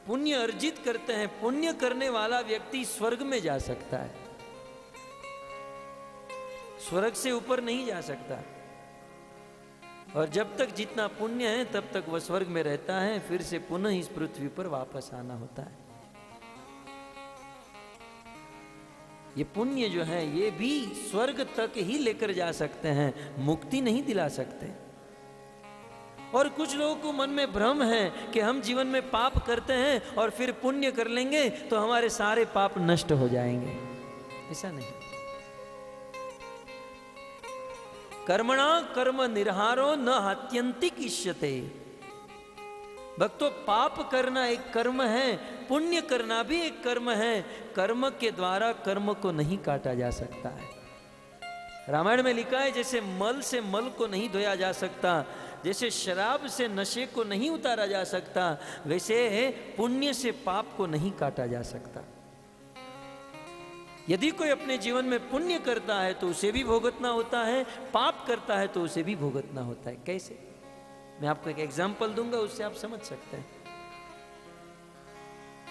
पुण्य अर्जित करते हैं। पुण्य करने वाला व्यक्ति स्वर्ग में जा सकता है, स्वर्ग से ऊपर नहीं जा सकता। और जब तक जितना पुण्य है तब तक वह स्वर्ग में रहता है, फिर से पुनः इस पृथ्वी पर वापस आना होता है। ये पुण्य जो है ये भी स्वर्ग तक ही लेकर जा सकते हैं, मुक्ति नहीं दिला सकते। और कुछ लोगों को मन में भ्रम है कि हम जीवन में पाप करते हैं और फिर पुण्य कर लेंगे तो हमारे सारे पाप नष्ट हो जाएंगे। ऐसा नहीं। कर्मणा कर्म निर्हारो न हत्यंतिक इष्यते। भक्तों, पाप करना एक कर्म है, पुण्य करना भी एक कर्म है। कर्म के द्वारा कर्म को नहीं काटा जा सकता है। रामायण में लिखा है जैसे मल से मल को नहीं धोया जा सकता, जैसे शराब से नशे को नहीं उतारा जा सकता, वैसे पुण्य से पाप को नहीं काटा जा सकता। यदि कोई अपने जीवन में पुण्य करता है तो उसे भी भुगतना होता है, पाप करता है तो उसे भी भुगतना होता है। कैसे? मैं आपको एक एग्जाम्पल दूंगा, उससे आप समझ सकते हैं।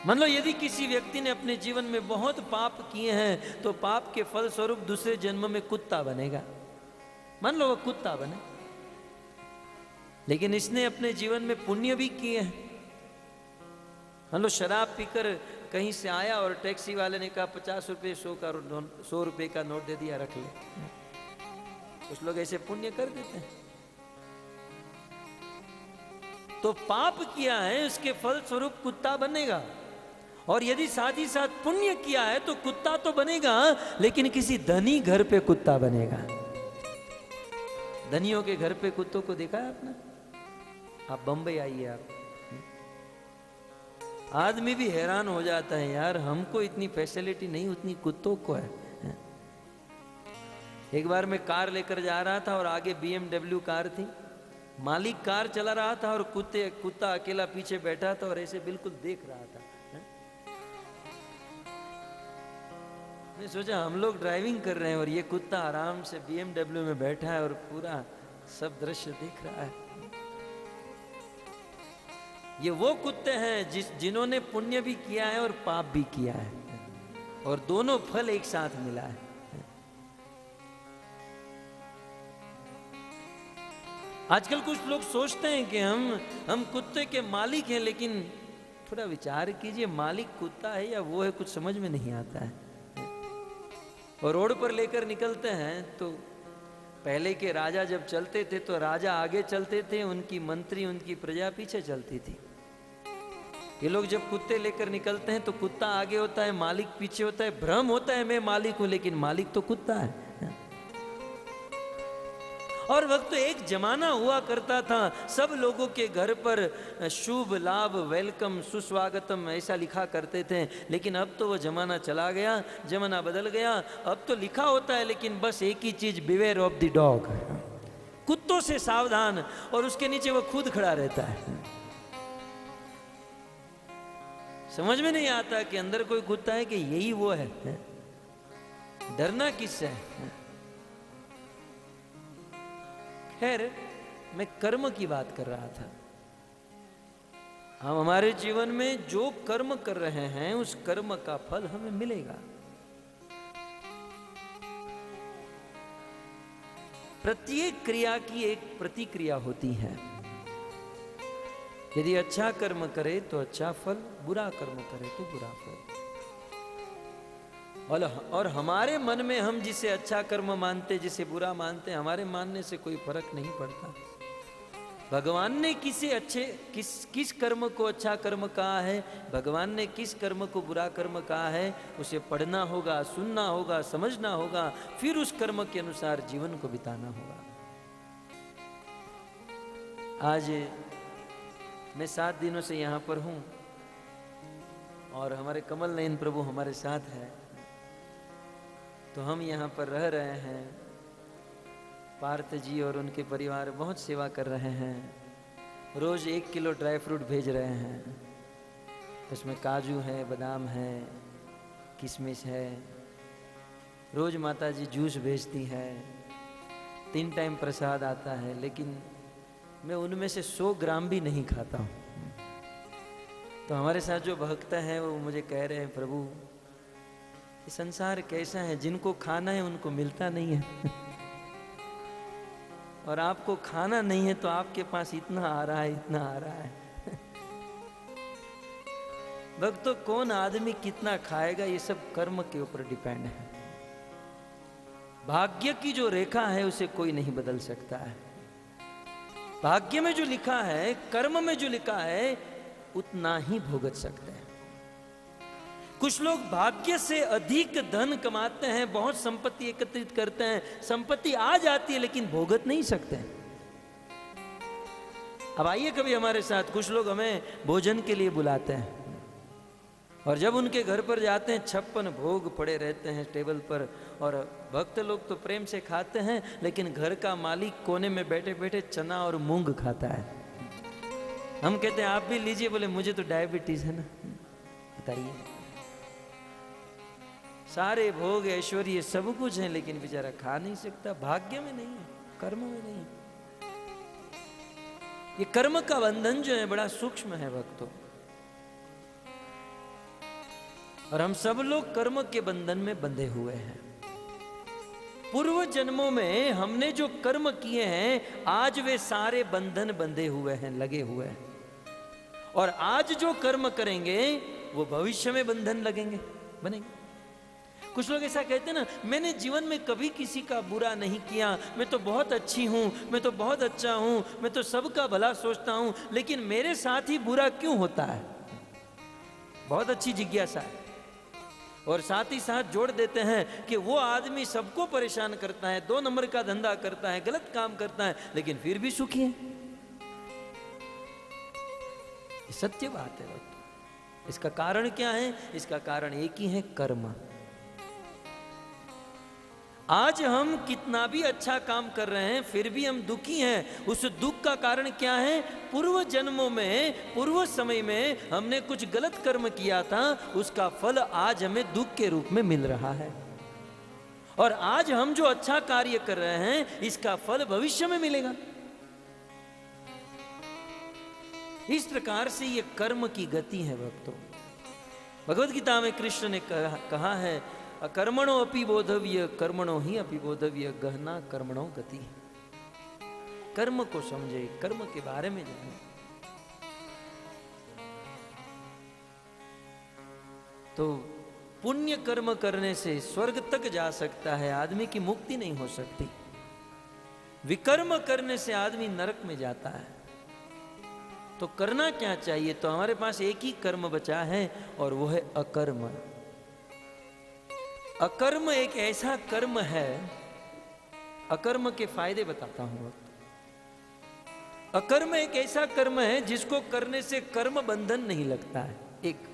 मान लो यदि किसी व्यक्ति ने अपने जीवन में बहुत पाप किए हैं तो पाप के फल स्वरूप दूसरे जन्म में कुत्ता बनेगा। मान लो वह कुत्ता बने, लेकिन इसने अपने जीवन में पुण्य भी किए हैं। मान लो शराब पीकर कहीं से आया और टैक्सी वाले ने कहा 50 रुपये 100 रुपये का नोट दे दिया, रख ले। कुछ लोग ऐसे पुण्य कर देते हैं। तो पाप किया है, उसके फल स्वरूप कुत्ता बनेगा। और यदि साथ ही साथ पुण्य किया है तो कुत्ता तो बनेगा, लेकिन किसी धनी घर पे कुत्ता बनेगा। धनियों के घर पे कुत्तों को देखा है आपने? आप बंबई आइए, आप आदमी भी हैरान हो जाता है, यार हमको इतनी फैसिलिटी नहीं उतनी कुत्तों को है। एक बार मैं कार लेकर जा रहा था और आगे BMW कार थी। मालिक कार चला रहा था और कुत्ता अकेला पीछे बैठा था और ऐसे बिल्कुल देख रहा था। मैं सोचा हम लोग ड्राइविंग कर रहे हैं और ये कुत्ता आराम से BMW में बैठा है और पूरा सब दृश्य देख रहा है। ये वो कुत्ते हैं जिन्होंने पुण्य भी किया है और पाप भी किया है, और दोनों फल एक साथ मिला है। आजकल कुछ लोग सोचते हैं कि हम कुत्ते के मालिक हैं, लेकिन थोड़ा विचार कीजिए, मालिक कुत्ता है या वो है, कुछ समझ में नहीं आता है। और रोड पर लेकर निकलते हैं तो पहले के राजा जब चलते थे तो राजा आगे चलते थे, उनकी मंत्री उनकी प्रजा पीछे चलती थी। ये लोग जब कुत्ते लेकर निकलते हैं तो कुत्ता आगे होता है, मालिक पीछे होता है। भ्रम होता है मैं मालिक हूं, लेकिन मालिक तो कुत्ता है। और वक्त एक जमाना हुआ करता था, सब लोगों के घर पर शुभ लाभ, वेलकम, सुस्वागतम ऐसा लिखा करते थे। लेकिन अब तो वो जमाना चला गया, जमाना बदल गया। अब तो लिखा होता है लेकिन बस एक ही चीज, बिवेयर ऑफ द डॉग, कुत्तों से सावधान, और उसके नीचे वो खुद खड़ा रहता है। समझ में नहीं आता कि अंदर कोई कुत्ता है कि यही वो है। डरना किससे है? खैर, मैं कर्म की बात कर रहा था। हम हमारे जीवन में जो कर्म कर रहे हैं उस कर्म का फल हमें मिलेगा। प्रत्येक क्रिया की एक प्रतिक्रिया होती है। यदि अच्छा कर्म करे तो अच्छा फल, बुरा कर्म करे तो बुरा फल। और हमारे मन में हम जिसे अच्छा कर्म मानते, जिसे बुरा मानते, हमारे मानने से कोई फर्क नहीं पड़ता। भगवान ने किस कर्म को अच्छा कर्म कहा है, भगवान ने किस कर्म को बुरा कर्म कहा है, उसे पढ़ना होगा, सुनना होगा, समझना होगा, फिर उस कर्म के अनुसार जीवन को बिताना होगा। आज मैं 7 दिनों से यहाँ पर हूँ और हमारे कमल नयन प्रभु हमारे साथ है, तो हम यहाँ पर रह रहे हैं। पार्थ जी और उनके परिवार बहुत सेवा कर रहे हैं, रोज 1 किलो ड्राई फ्रूट भेज रहे हैं। उसमें काजू है, बादाम है, किशमिश है। रोज माता जी जूस भेजती है, 3 टाइम प्रसाद आता है, लेकिन मैं उनमें से 100 ग्राम भी नहीं खाता हूँ। तो हमारे साथ जो भक्त हैं वो मुझे कह रहे हैं, प्रभु ये संसार कैसा है, जिनको खाना है उनको मिलता नहीं है और आपको खाना नहीं है तो आपके पास इतना आ रहा है, इतना आ रहा है। भक्तों, कौन आदमी कितना खाएगा ये सब कर्म के ऊपर डिपेंड है। भाग्य की जो रेखा है उसे कोई नहीं बदल सकता है। भाग्य में जो लिखा है, कर्म में जो लिखा है, उतना ही भुगत सकते हैं। कुछ लोग भाग्य से अधिक धन कमाते हैं, बहुत संपत्ति एकत्रित करते हैं, संपत्ति आ जाती है लेकिन भुगत नहीं सकते। अब आइए कभी हमारे साथ, कुछ लोग हमें भोजन के लिए बुलाते हैं और जब उनके घर पर जाते हैं 56 भोग पड़े रहते हैं टेबल पर, और भक्त लोग तो प्रेम से खाते हैं, लेकिन घर का मालिक कोने में बैठे बैठे चना और मूंग खाता है। हम कहते हैं आप भी लीजिए, बोले मुझे तो डायबिटीज है ना। बताइए, सारे भोग ऐश्वर्य सब कुछ है लेकिन बेचारा खा नहीं सकता। भाग्य में नहीं है, कर्म में नहीं है। ये कर्म का बंधन जो है बड़ा सूक्ष्म है भक्तों, और हम सब लोग कर्म के बंधन में बंधे हुए हैं। पूर्व जन्मों में हमने जो कर्म किए हैं, आज वे सारे बंधन बंधे हुए हैं, लगे हुए हैं, और आज जो कर्म करेंगे वो भविष्य में बंधन लगेंगे, बनेंगे। कुछ लोग ऐसा कहते हैं ना, मैंने जीवन में कभी किसी का बुरा नहीं किया, मैं तो बहुत अच्छी हूं, मैं तो बहुत अच्छा हूं, मैं तो सबका भला सोचता हूं, लेकिन मेरे साथ ही बुरा क्यों होता है। बहुत अच्छी जिज्ञासा है। और साथ ही साथ जोड़ देते हैं कि वो आदमी सबको परेशान करता है, 2 नंबर का धंधा करता है, गलत काम करता है, लेकिन फिर भी सुखी है। ये सत्य बात है। इसका कारण क्या है? इसका कारण एक ही है, कर्म। आज हम कितना भी अच्छा काम कर रहे हैं फिर भी हम दुखी हैं। उस दुख का कारण क्या है? पूर्व जन्मों में, पूर्व समय में हमने कुछ गलत कर्म किया था, उसका फल आज हमें दुख के रूप में मिल रहा है। और आज हम जो अच्छा कार्य कर रहे हैं, इसका फल भविष्य में मिलेगा। इस प्रकार से ये कर्म की गति है भक्तों। भगवत गीता में कृष्ण ने कहा है, अकर्मणो अपि बोधव्य, कर्मणो ही अपि बोधव्य, गहना कर्मणो गति। कर्म को समझे, कर्म के बारे में जाने। तो पुण्य कर्म करने से स्वर्ग तक जा सकता है, आदमी की मुक्ति नहीं हो सकती। विकर्म करने से आदमी नरक में जाता है। तो करना क्या चाहिए? तो हमारे पास एक ही कर्म बचा है और वो है अकर्म। अकर्म एक ऐसा कर्म है, अकर्म के फायदे बताता हूं। अकर्म एक ऐसा कर्म है जिसको करने से कर्म बंधन नहीं लगता है। एक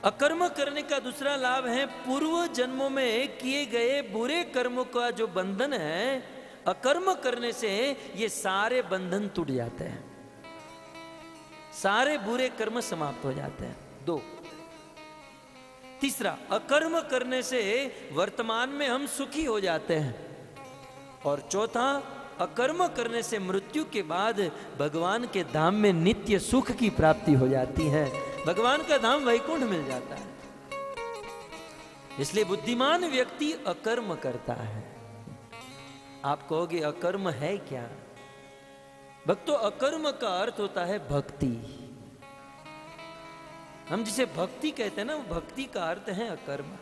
अकर्म करने का दूसरा लाभ है, पूर्व जन्मों में किए गए बुरे कर्मों का जो बंधन है, अकर्म करने से ये सारे बंधन टूट जाते हैं, सारे बुरे कर्म समाप्त हो जाते हैं। 2, तीसरा, अकर्म करने से वर्तमान में हम सुखी हो जाते हैं। और चौथा, अकर्म करने से मृत्यु के बाद भगवान के धाम में नित्य सुख की प्राप्ति हो जाती है। भगवान का धाम वैकुंठ मिल जाता है। इसलिए बुद्धिमान व्यक्ति अकर्म करता है। आप कहोगे अकर्म है क्या? भक्तों, अकर्म का अर्थ होता है भक्ति। हम जिसे भक्ति कहते हैं ना, भक्ति का अर्थ है अकर्म।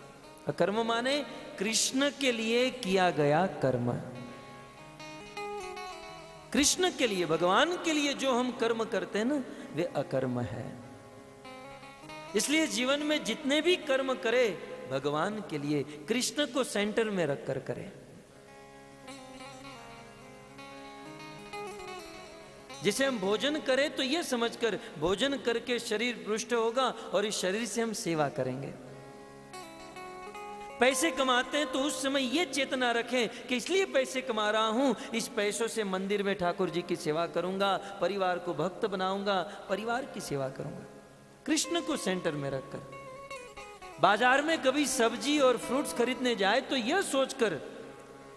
अकर्म माने कृष्ण के लिए किया गया कर्म। कृष्ण के लिए, भगवान के लिए जो हम कर्म करते हैं ना, वे अकर्म है। इसलिए जीवन में जितने भी कर्म करे, भगवान के लिए, कृष्ण को सेंटर में रखकर करे। जिसे हम भोजन करें तो ये समझकर भोजन करके शरीर पुष्ट होगा और इस शरीर से हम सेवा करेंगे। पैसे कमाते हैं तो उस समय ये चेतना रखें कि इसलिए पैसे कमा रहा हूं, इस पैसों से मंदिर में ठाकुर जी की सेवा करूंगा, परिवार को भक्त बनाऊंगा, परिवार की सेवा करूंगा, कृष्ण को सेंटर में रखकर। बाजार में कभी सब्जी और फ्रूट्स खरीदने जाए तो यह सोचकर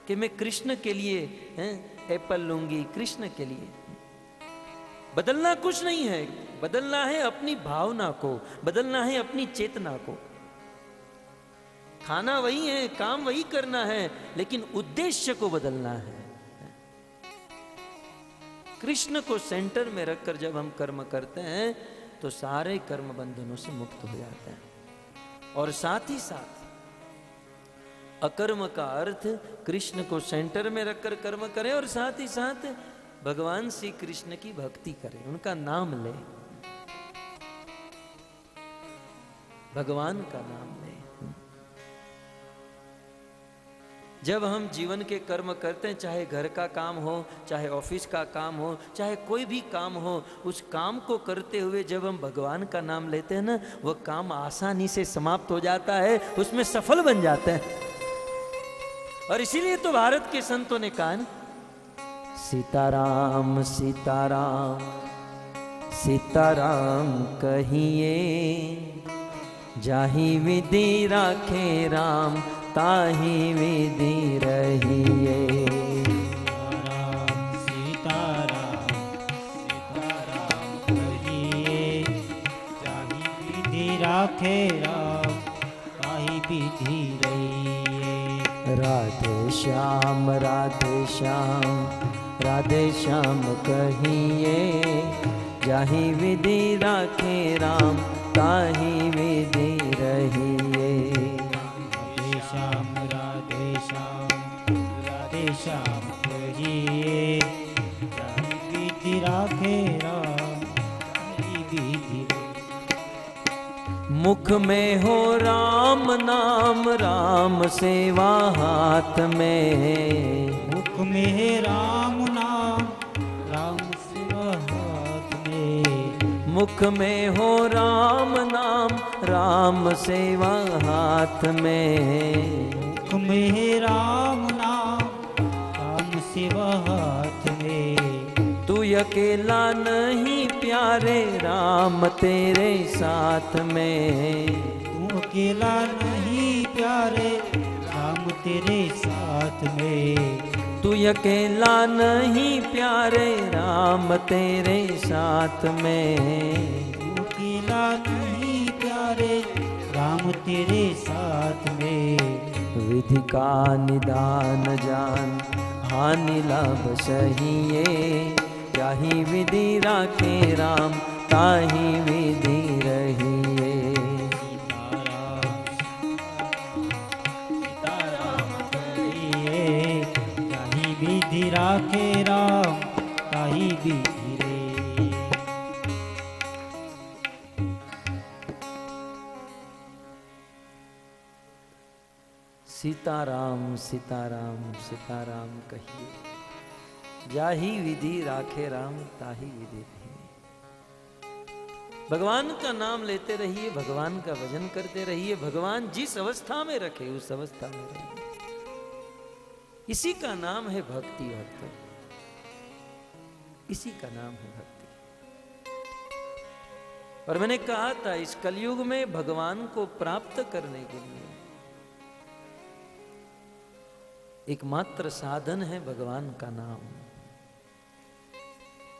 कि मैं कृष्ण के लिए एप्पल लूंगी, कृष्ण के लिए। बदलना कुछ नहीं है, बदलना है अपनी भावना को, बदलना है अपनी चेतना को। खाना वही है, काम वही करना है, लेकिन उद्देश्य को बदलना है। कृष्ण को सेंटर में रखकर जब हम कर्म करते हैं तो सारे कर्म बंधनों से मुक्त हो जाते हैं। और साथ ही साथ अकर्म का अर्थ कृष्ण को सेंटर में रखकर कर्म करें और साथ ही साथ भगवान श्री कृष्ण की भक्ति करें, उनका नाम ले, भगवान का नाम ले। जब हम जीवन के कर्म करते हैं, चाहे घर का काम हो, चाहे ऑफिस का काम हो, चाहे कोई भी काम हो, उस काम को करते हुए जब हम भगवान का नाम लेते हैं ना, वह काम आसानी से समाप्त हो जाता है, उसमें सफल बन जाता है। और इसीलिए तो भारत के संतों ने कहा, सीताराम सीताराम सीताराम कहिए, जाहि विधि राखे राम ताहि विधि रहिए। सीताराम सीताराम कहिए, जाहि विधि राखे राम ताहि विधि रहिए। राधे श्याम राधे श्याम कहिए, जाहि विधि राखे राम ताहि विधि रहिए। राधे श्याम कहिए, जाहि विधि राखे राम ताहि विधि रहिए। मुख में हो राम नाम, राम सेवा हाथ में। मुख में राम नाम, राम सेवा हाथ में। मुख में हो राम नाम, राम सेवा हाथ में। मुख में राम नाम, राम सेवा हाथ में। तू अकेला नहीं प्यारे, राम तेरे साथ में। तू अकेला नहीं प्यारे, राम तेरे साथ में। तू अकेला नहीं प्यारे, राम तेरे साथ में। तू अकेला नहीं प्यारे, राम तेरे साथ में। विधि का निदान जान, हानि लाभ सहिए। जाहि विधि राखे राम ताहि विधि रहिए। सीताराम कहिए, जाहि विधि राखे राम ताहि विधि रहिए। सीताराम सीताराम सीताराम कहिए, जाहि विधि राखे राम ताहि विधि रहिए। भगवान का नाम लेते रहिए, भगवान का भजन करते रहिए, भगवान जिस अवस्था में रखे उस अवस्था में रहिए। इसी का नाम है भक्ति। भक्तों, इसी का नाम है भक्ति। और मैंने कहा था, इस कलयुग में भगवान को प्राप्त करने के लिए एकमात्र साधन है भगवान का नाम।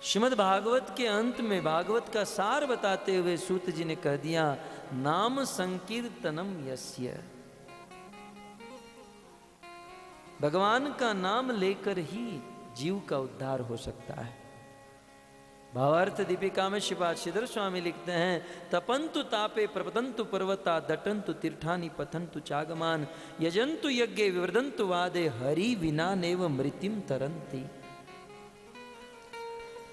श्रीमद् भागवत के अंत में भागवत का सार बताते हुए सूत जी ने कह दिया, नाम संकीर्तनम यस्य। भगवान का नाम लेकर ही जीव का उद्धार हो सकता है। भावार्थ दीपिका में श्रीपाद श्रीधर स्वामी लिखते हैं, तपंतु तापे प्रपतंतु पर्वता, दटंतु तीर्थानि पथंतु चागमान, यजंतु यज्ञे विवृदंतु वादे, हरि विना नेव मृत्युम तरंती।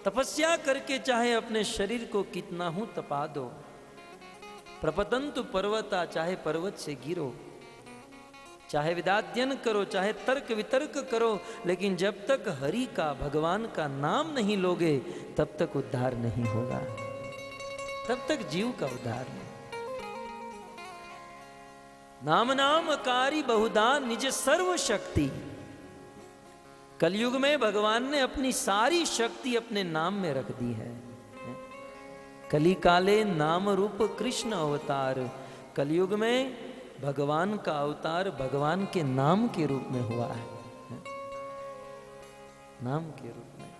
तपस्या करके चाहे अपने शरीर को कितना हूं तपा दो, प्रपतंतु पर्वता, चाहे पर्वत से गिरो, चाहे वेदाध्ययन करो, चाहे तर्क वितर्क करो, लेकिन जब तक हरि का, भगवान का नाम नहीं लोगे तब तक उद्धार नहीं होगा, तब तक जीव का उद्धार नहीं। नाम नाम अकारी बहुधा निज सर्व शक्ति। कलयुग में भगवान ने अपनी सारी शक्ति अपने नाम में रख दी है। कली काले नाम रूप कृष्ण अवतार। कलयुग में भगवान का अवतार भगवान के नाम के रूप में हुआ है, नाम के रूप में।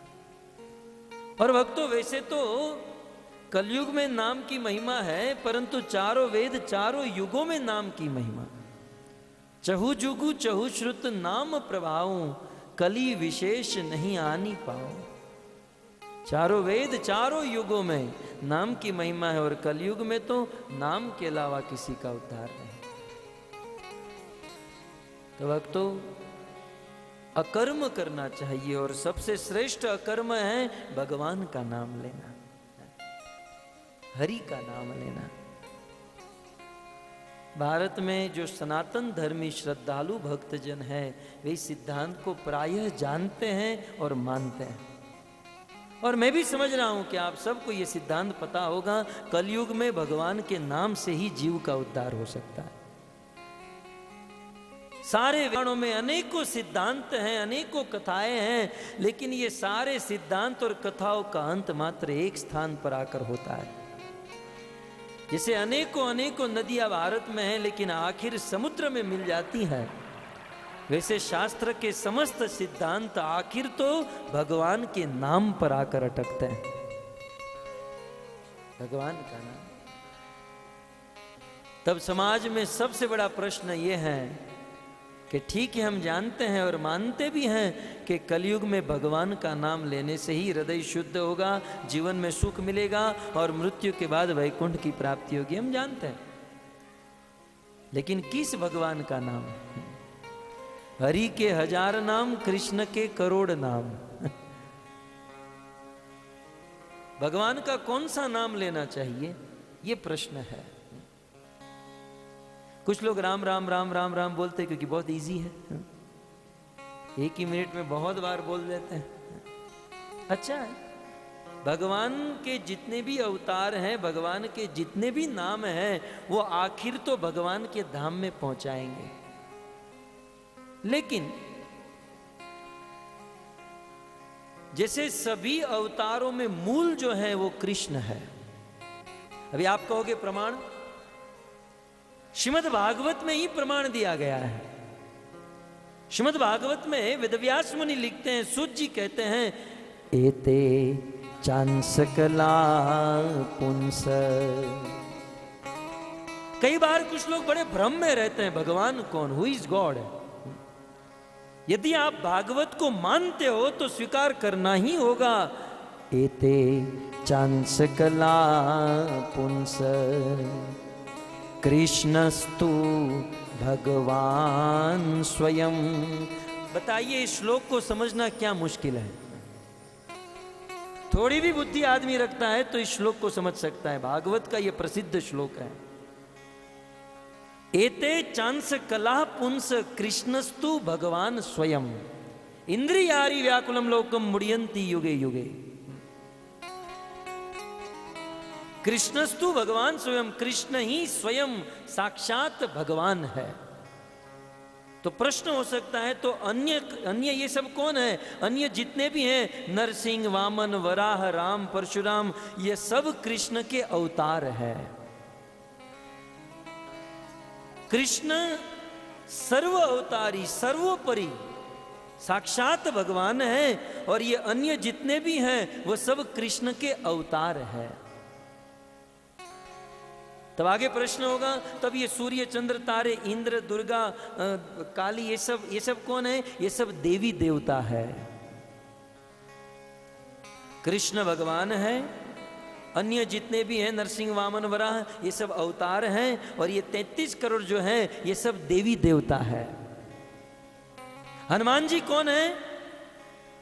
और भक्तों, वैसे तो कलयुग में नाम की महिमा है, परंतु चारों वेद, चारों युगों में नाम की महिमा। चहु जुगु चहु श्रुत नाम प्रभाव, कली विशेष नहीं आनी पाओ। चारों वेद, चारों युगों में नाम की महिमा है, और कलयुग में तो नाम के अलावा किसी का उद्धार नहीं। तो भक्तों, अकर्म करना चाहिए, और सबसे श्रेष्ठ अकर्म है भगवान का नाम लेना, हरि का नाम लेना। भारत में जो सनातन धर्मी श्रद्धालु भक्तजन है, वे इस सिद्धांत को प्रायः जानते हैं और मानते हैं। और मैं भी समझ रहा हूं कि आप सबको ये सिद्धांत पता होगा, कलयुग में भगवान के नाम से ही जीव का उद्धार हो सकता है। सारे वेदों में अनेकों सिद्धांत हैं, अनेकों कथाएं हैं, लेकिन ये सारे सिद्धांत और कथाओं का अंत मात्र एक स्थान पर आकर होता है। जैसे अनेकों अनेकों नदियां भारत में हैं, लेकिन आखिर समुद्र में मिल जाती है, वैसे शास्त्र के समस्त सिद्धांत आखिर तो भगवान के नाम पर आकर अटकते हैं। भगवान का नाम। तब समाज में सबसे बड़ा प्रश्न यह है कि ठीक है, हम जानते हैं और मानते भी हैं कि कलयुग में भगवान का नाम लेने से ही हृदय शुद्ध होगा, जीवन में सुख मिलेगा और मृत्यु के बाद वैकुंठ की प्राप्ति होगी, हम जानते हैं। लेकिन किस भगवान का नाम? हरि के 1000 नाम, कृष्ण के करोड़ नाम। भगवान का कौन सा नाम लेना चाहिए, ये प्रश्न है। कुछ लोग राम राम राम राम राम बोलते हैं क्योंकि बहुत इजी है, एक ही मिनट में बहुत बार बोल देते हैं, अच्छा है। भगवान के जितने भी अवतार हैं, भगवान के जितने भी नाम हैं, वो आखिर तो भगवान के धाम में पहुंचाएंगे। लेकिन जैसे सभी अवतारों में मूल जो है वो कृष्ण है। अभी आप कहोगे प्रमाण, श्रीमद् भागवत में ही प्रमाण दिया गया है। श्रीमद् भागवत में वेदव्यास मुनि लिखते हैं, सूत जी कहते हैं, एते चांसकला पुंस। कई बार कुछ लोग बड़े भ्रम में रहते हैं, भगवान कौन, हु इज गॉड। यदि आप भागवत को मानते हो तो स्वीकार करना ही होगा, एते चांसकला पुंस कृष्णस्तु भगवान स्वयं। बताइए, इस श्लोक को समझना क्या मुश्किल है? थोड़ी भी बुद्धि आदमी रखता है तो इस श्लोक को समझ सकता है। भागवत का यह प्रसिद्ध श्लोक है, एते चांस कला पुंस कृष्णस्तु भगवान स्वयं इंद्रियारि व्याकुलम लोकम मुड़ियंती युगे युगे। कृष्णस्तु भगवान स्वयं, कृष्ण ही स्वयं साक्षात भगवान है। तो प्रश्न हो सकता है, तो अन्य ये सब कौन है? अन्य जितने भी हैं, नरसिंह, वामन, वराह, राम, परशुराम, ये सब कृष्ण के अवतार है। कृष्ण सर्व अवतारी, सर्वोपरि साक्षात भगवान है, और ये अन्य जितने भी हैं वो सब कृष्ण के अवतार है। तब आगे प्रश्न होगा, तब ये सूर्य, चंद्र, तारे, इंद्र, दुर्गा, काली, ये सब कौन है? ये सब देवी देवता है। कृष्ण भगवान है, अन्य जितने भी हैं, नरसिंह, वामन, वराह, ये सब अवतार हैं, और ये 33 करोड़ जो हैं ये सब देवी देवता है। हनुमान जी कौन है?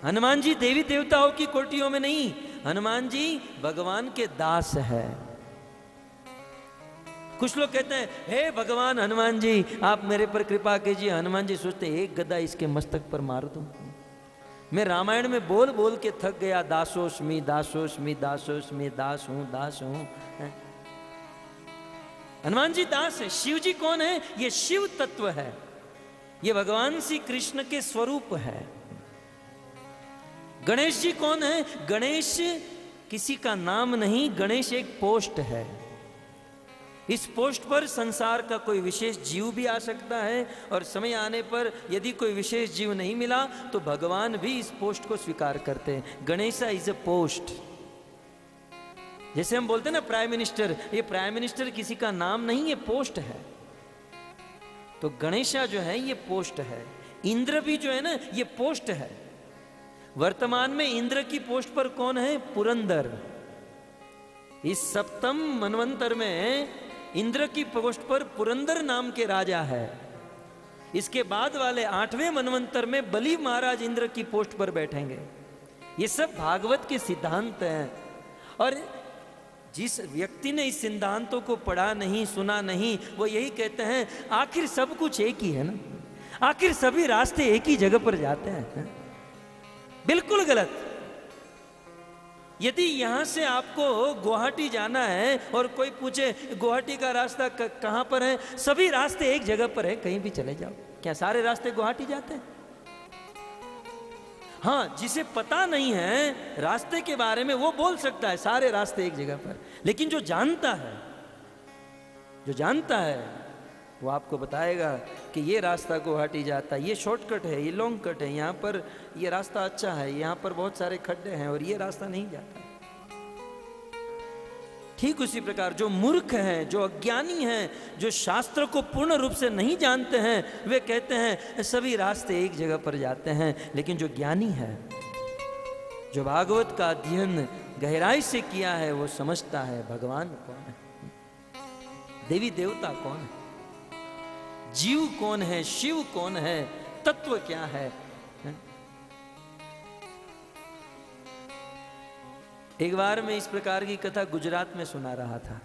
हनुमान जी देवी देवताओं की कोटियों में नहीं, हनुमान जी भगवान के दास है। कुछ लोग कहते हैं हे भगवान हनुमान जी आप मेरे पर कृपा कीजिए। हनुमान जी सोचते हैं एक गदा इसके मस्तक पर मार दूं। मैं रामायण में बोल बोल के थक गया, दासोस्मि दासोस्मि दासोस्मि, दास हूं। हनुमान जी दास है। शिव जी कौन है? ये शिव तत्व है, ये भगवान श्री कृष्ण के स्वरूप है। गणेश जी कौन है? गणेश किसी का नाम नहीं, गणेश एक पोस्ट है। इस पोस्ट पर संसार का कोई विशेष जीव भी आ सकता है, और समय आने पर यदि कोई विशेष जीव नहीं मिला तो भगवान भी इस पोस्ट को स्वीकार करते हैं। Ganesha is a post. जैसे हम बोलते हैं ना प्राइम मिनिस्टर, ये प्राइम मिनिस्टर किसी का नाम नहीं, ये पोस्ट है। तो गणेशा जो है ये पोस्ट है। इंद्र भी जो है ना ये पोस्ट है। वर्तमान में इंद्र की पोस्ट पर कौन है? पुरंदर। इस सप्तम मनवंतर में इंद्र की पोस्ट पर पुरंदर नाम के राजा है। इसके बाद वाले 8वें मनवंतर में बलि महाराज इंद्र की पोस्ट पर बैठेंगे। ये सब भागवत के सिद्धांत हैं। और जिस व्यक्ति ने इस सिद्धांतों को पढ़ा नहीं, सुना नहीं, वो यही कहते हैं आखिर सब कुछ एक ही है ना, आखिर सभी रास्ते एक ही जगह पर जाते हैं। बिल्कुल गलत। यदि यहां से आपको गुवाहाटी जाना है और कोई पूछे गुवाहाटी का रास्ता कहां पर है, सभी रास्ते एक जगह पर है, कहीं भी चले जाओ। क्या सारे रास्ते गुवाहाटी जाते हैं? हाँ, जिसे पता नहीं है रास्ते के बारे में वो बोल सकता है सारे रास्ते एक जगह पर, लेकिन जो जानता है वो आपको बताएगा कि ये रास्ता गुवाहाटी जाता है, ये शॉर्टकट है, ये लॉन्ग कट है, यहाँ पर ये रास्ता अच्छा है, यहाँ पर बहुत सारे खड्डे हैं और ये रास्ता नहीं जाता। ठीक उसी प्रकार जो मूर्ख हैं, जो अज्ञानी हैं, जो शास्त्र को पूर्ण रूप से नहीं जानते हैं, वे कहते हैं सभी रास्ते एक जगह पर जाते हैं। लेकिन जो ज्ञानी है, जो भागवत का अध्ययन गहराई से किया है, वो समझता है भगवान कौन है, देवी देवता कौन है, जीव कौन है, शिव कौन है, तत्व क्या है। एक बार मैं इस प्रकार की कथा गुजरात में सुना रहा था।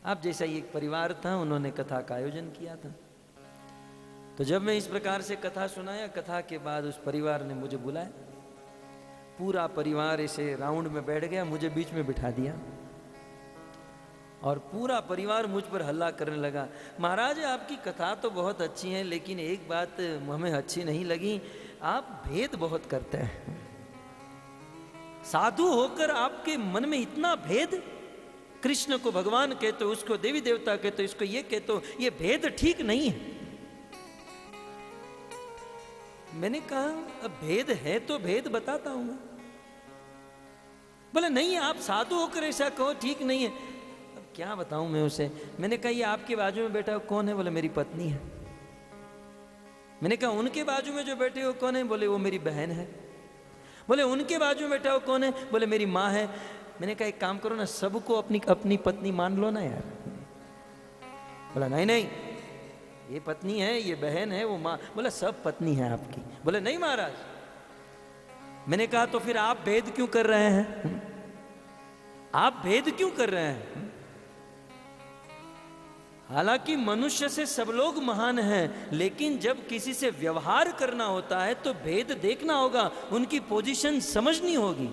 आप जैसा ही एक परिवार था, उन्होंने कथा का आयोजन किया था। तो जब मैं इस प्रकार से कथा सुनाया, कथा के बाद उस परिवार ने मुझे बुलाया। पूरा परिवार ऐसे राउंड में बैठ गया, मुझे बीच में बिठा दिया और पूरा परिवार मुझ पर हल्ला करने लगा। महाराज आपकी कथा तो बहुत अच्छी है, लेकिन एक बात हमें अच्छी नहीं लगी, आप भेद बहुत करते हैं। साधु होकर आपके मन में इतना भेद, कृष्ण को भगवान कहते हो, उसको देवी देवता कहते हो, इसको ये कहते हो, ये भेद ठीक नहीं है। मैंने कहा अब भेद है तो भेद बताता हूं। बोले नहीं, आप साधु होकर ऐसा कहो ठीक नहीं है। अब क्या बताऊं मैं उसे। मैंने कहा ये आपके बाजू में बैठा कौन है? बोले मेरी पत्नी है। मैंने कहा उनके बाजू में जो बैठे हो कौन है? बोले वो मेरी बहन है। बोले उनके बाजू में बैठा हो कौन है? बोले मेरी माँ है। मैंने कहा एक काम करो ना, सबको अपनी अपनी पत्नी मान लो ना यार। बोला नहीं नहीं, ये पत्नी है, ये बहन है, वो माँ। बोला सब पत्नी है आपकी। बोले नहीं महाराज। मैंने कहा तो फिर आप भेद क्यों कर रहे हैं? आप भेद क्यों कर रहे हैं? हालांकि मनुष्य से सब लोग महान हैं, लेकिन जब किसी से व्यवहार करना होता है तो भेद देखना होगा, उनकी पोजीशन समझनी होगी।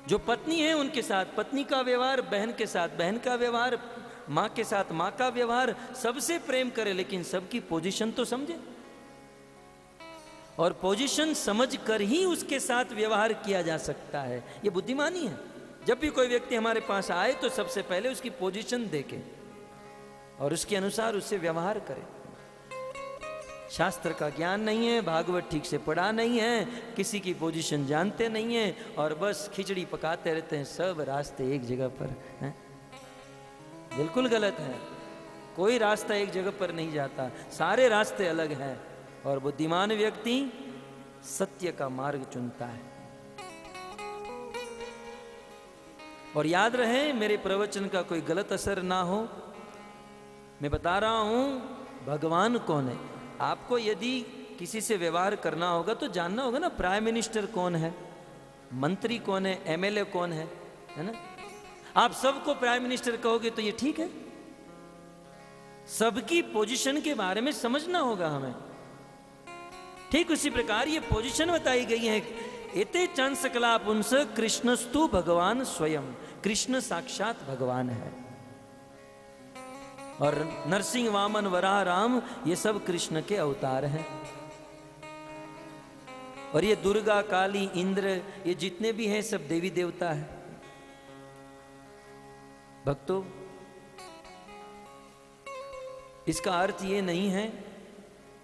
जो पत्नी है उनके साथ पत्नी का व्यवहार, बहन के साथ बहन का व्यवहार, माँ के साथ माँ का व्यवहार, सबसे प्रेम करे, लेकिन सबकी पोजीशन तो समझे। और पोजीशन समझ कर ही उसके साथ व्यवहार किया जा सकता है। ये बुद्धिमानी है। जब भी कोई व्यक्ति हमारे पास आए तो सबसे पहले उसकी पोजीशन देखे और उसके अनुसार उससे व्यवहार करें। शास्त्र का ज्ञान नहीं है, भागवत ठीक से पढ़ा नहीं है, किसी की पोजीशन जानते नहीं है और बस खिचड़ी पकाते रहते हैं, सब रास्ते एक जगह पर हैं। बिल्कुल गलत है। कोई रास्ता एक जगह पर नहीं जाता, सारे रास्ते अलग हैं। और बुद्धिमान व्यक्ति सत्य का मार्ग चुनता है। और याद रहे, मेरे प्रवचन का कोई गलत असर ना हो। मैं बता रहा हूं भगवान कौन है। आपको यदि किसी से व्यवहार करना होगा तो जानना होगा ना, प्राइम मिनिस्टर कौन है, मंत्री कौन है, एमएलए कौन है ना। आप सबको प्राइम मिनिस्टर कहोगे तो ये ठीक है? सबकी पोजीशन के बारे में समझना होगा हमें। ठीक उसी प्रकार ये पोजीशन बताई गई है। एते चंद सकला पुंस कृष्णस्तु भगवान स्वयं, कृष्ण साक्षात भगवान है। और नरसिंह, वामन, वराह, राम ये सब कृष्ण के अवतार हैं। और ये दुर्गा, काली, इंद्र ये जितने भी हैं सब देवी देवता है। भक्तों, इसका अर्थ ये नहीं है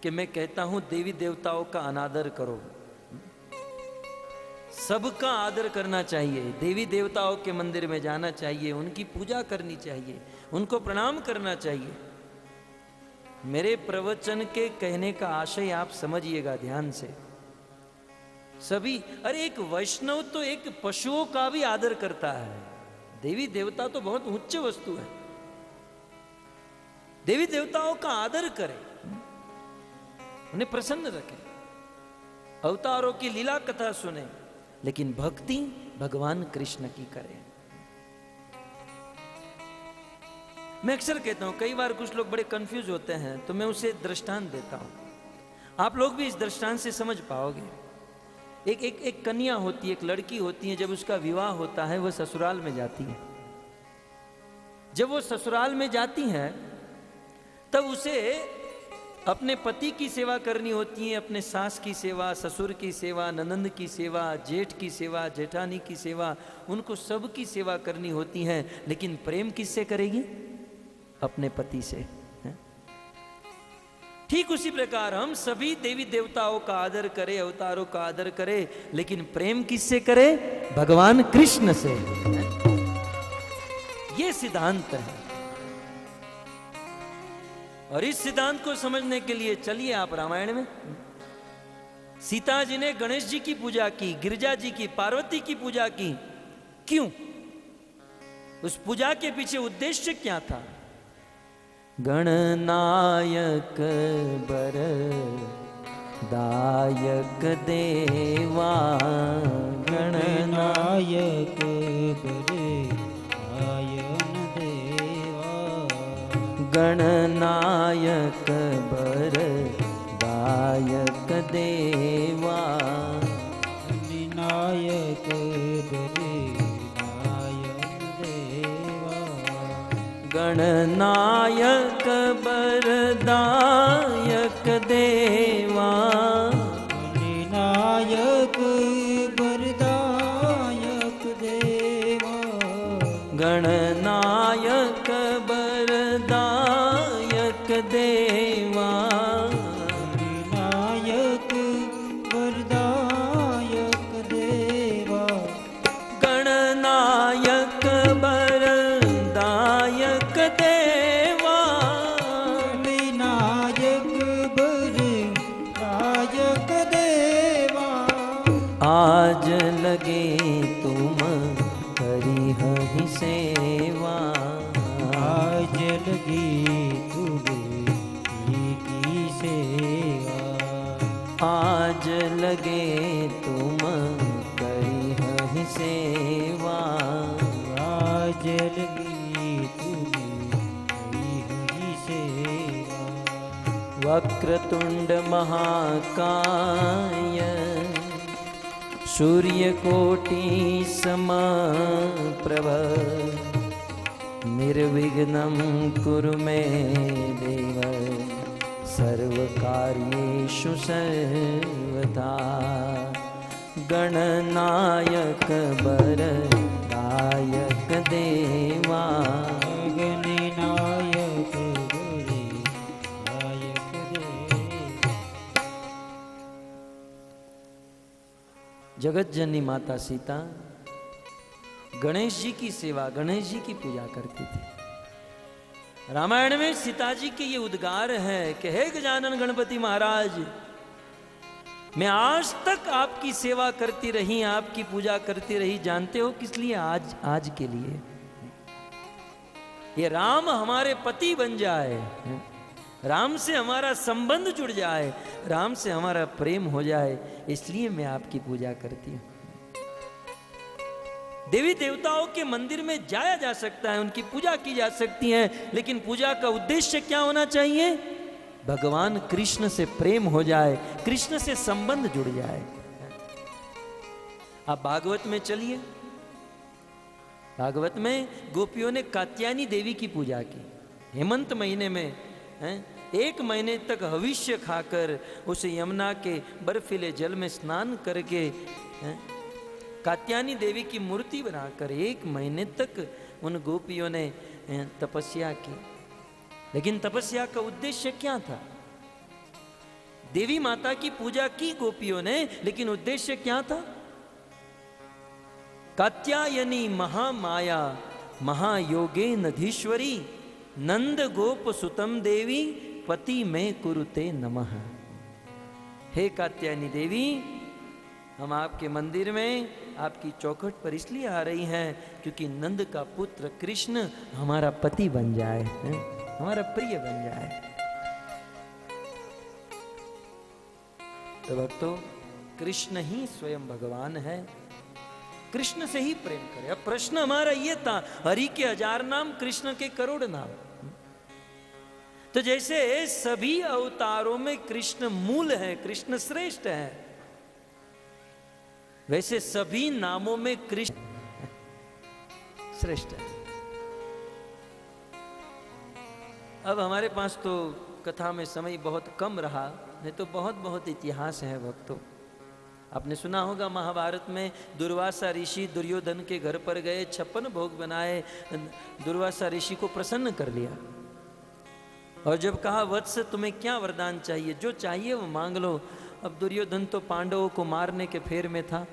कि मैं कहता हूं देवी देवताओं का अनादर करो। सबका आदर करना चाहिए। देवी देवताओं के मंदिर में जाना चाहिए, उनकी पूजा करनी चाहिए, उनको प्रणाम करना चाहिए। मेरे प्रवचन के कहने का आशय आप समझिएगा ध्यान से। सभी, अरे एक वैष्णव तो एक पशुओं का भी आदर करता है। देवी देवता तो बहुत उच्च वस्तु है। देवी देवताओं का आदर करें, उन्हें प्रसन्न रखें, अवतारों की लीला कथा सुने, लेकिन भक्ति भगवान कृष्ण की करें। मैं अक्सर कहता हूं, कई बार कुछ लोग बड़े कंफ्यूज होते हैं तो मैं उसे दृष्टांत देता हूं। आप लोग भी इस दृष्टांत से समझ पाओगे। एक कन्या होती है, एक लड़की होती है, जब उसका विवाह होता है वह ससुराल में जाती है। जब वो ससुराल में जाती है तब उसे अपने पति की सेवा करनी होती है, अपने सास की सेवा, ससुर की सेवा, ननंद की सेवा, जेठ की सेवा, जेठानी की सेवा, उनको सब की सेवा करनी होती है। लेकिन प्रेम किससे करेगी? अपने पति से। ठीक उसी प्रकार हम सभी देवी देवताओं का आदर करें, अवतारों का आदर करें, लेकिन प्रेम किससे करें? भगवान कृष्ण से। ये सिद्धांत है। और इस सिद्धांत को समझने के लिए चलिए आप रामायण में। सीता जी ने गणेश जी की पूजा की, गिरिजा जी की, पार्वती की पूजा की। क्यों? उस पूजा के पीछे उद्देश्य क्या था? गणनायक बर दायक देवा, गणनायक बरे आयन देवा, गणनायक बर दायक देवा, गणनायक बरे आयन देवा, गणनायक बरदायक देवा, गणनायक बरदायक देवा, गणनायक बरदायक देवा, गणनायक बरदायक देवा, गणनायक बरदायक देवा, गणनायक बरदायक देवा, आज लगे तुम करी हहि सेवा, आज लगी तुम्हें की सेवा, आज लगे तुम करी हहि सेवा, आज लगी तुम्हें सेवा, वक्रतुंड महाकाय सूर्यकोटि समप्रभ, निर्विघ्नं कुरु मे देव, सर्वकार्येषु सर्वदा, गणनायक बरदायक देवा, गणनायक बरदायक देवा। जगत जननी माता सीता गणेश जी की सेवा, गणेश जी की पूजा करती थी। रामायण में सीता जी के ये उद्गार है कि हे गजानन गणपति महाराज, मैं आज तक आपकी सेवा करती रही, आपकी पूजा करती रही। जानते हो किस लिए? आज के लिए। ये राम हमारे पति बन जाए, राम से हमारा संबंध जुड़ जाए, राम से हमारा प्रेम हो जाए, इसलिए मैं आपकी पूजा करती हूं। देवी देवताओं के मंदिर में जाया जा सकता है, उनकी पूजा की जा सकती है, लेकिन पूजा का उद्देश्य क्या होना चाहिए? भगवान कृष्ण से प्रेम हो जाए, कृष्ण से संबंध जुड़ जाए। आप भागवत में चलिए, भागवत में गोपियों ने कात्यायनी देवी की पूजा की। हेमंत महीने में 1 महीने तक हविष्य खाकर उस यमुना के बर्फीले जल में स्नान करके कात्यायनी देवी की मूर्ति बनाकर 1 महीने तक उन गोपियों ने तपस्या की। लेकिन तपस्या का उद्देश्य क्या था? देवी माता की पूजा की गोपियों ने, लेकिन उद्देश्य क्या था? कात्यायनी महामाया महायोगे नधीश्वरी नंद गोप सुतम देवी पति में कुरुते नमः। हे कात्यायनी देवी, हम आपके मंदिर में आपकी चौखट पर इसलिए आ रही हैं क्योंकि नंद का पुत्र कृष्ण हमारा पति बन जाए, हमारा प्रिय बन जाए। तो भक्तों, कृष्ण ही स्वयं भगवान है, कृष्ण से ही प्रेम करें। अब प्रश्न हमारा ये था, हरि के 1000 नाम, कृष्ण के करोड़ नाम। तो जैसे सभी अवतारों में कृष्ण मूल है, कृष्ण श्रेष्ठ है, वैसे सभी नामों में कृष्ण श्रेष्ठ है। अब हमारे पास तो कथा में समय बहुत कम रहा, नहीं तो बहुत बहुत इतिहास है भक्तों। आपने सुना होगा महाभारत में दुर्वासा ऋषि दुर्योधन के घर पर गए, 56 भोग बनाए, दुर्वासा ऋषि को प्रसन्न कर लिया और जब कहा वत्स तुम्हें क्या वरदान चाहिए, जो चाहिए वो मांग लो। अब दुर्योधन तो पांडवों को मारने के फेर में था।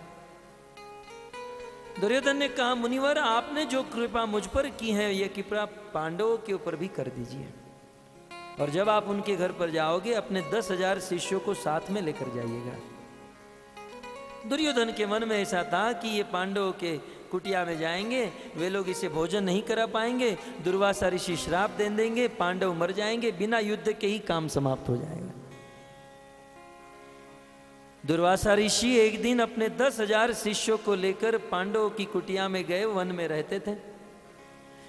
दुर्योधन ने कहा मुनिवर, आपने जो कृपा मुझ पर की है, यह कृपा पांडवों के ऊपर भी कर दीजिए, और जब आप उनके घर पर जाओगे अपने 10,000 शिष्यों को साथ में लेकर जाइएगा। दुर्योधन के मन में ऐसा था कि ये पांडवों के कुटिया में जाएंगे, वे लोग इसे भोजन नहीं करा पाएंगे, दुर्वासा ऋषि श्राप दे देंगे, पांडव मर जाएंगे, बिना युद्ध के ही काम समाप्त हो जाएगा। दुर्वासा ऋषि एक दिन अपने 10,000 शिष्यों को लेकर पांडवों की कुटिया में गए, वन में रहते थे।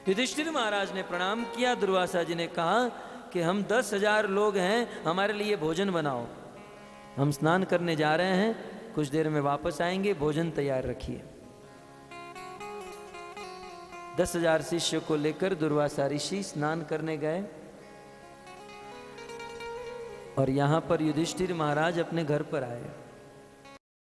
युधिष्ठिर महाराज ने प्रणाम किया, दुर्वासा जी ने कहा कि हम 10,000 लोग हैं, हमारे लिए भोजन बनाओ, हम स्नान करने जा रहे हैं, कुछ देर में वापस आएंगे, भोजन तैयार रखिए। 10,000 शिष्यों को लेकर दुर्वासा ऋषि स्नान करने गए और यहां पर युधिष्ठिर महाराज अपने घर पर आए।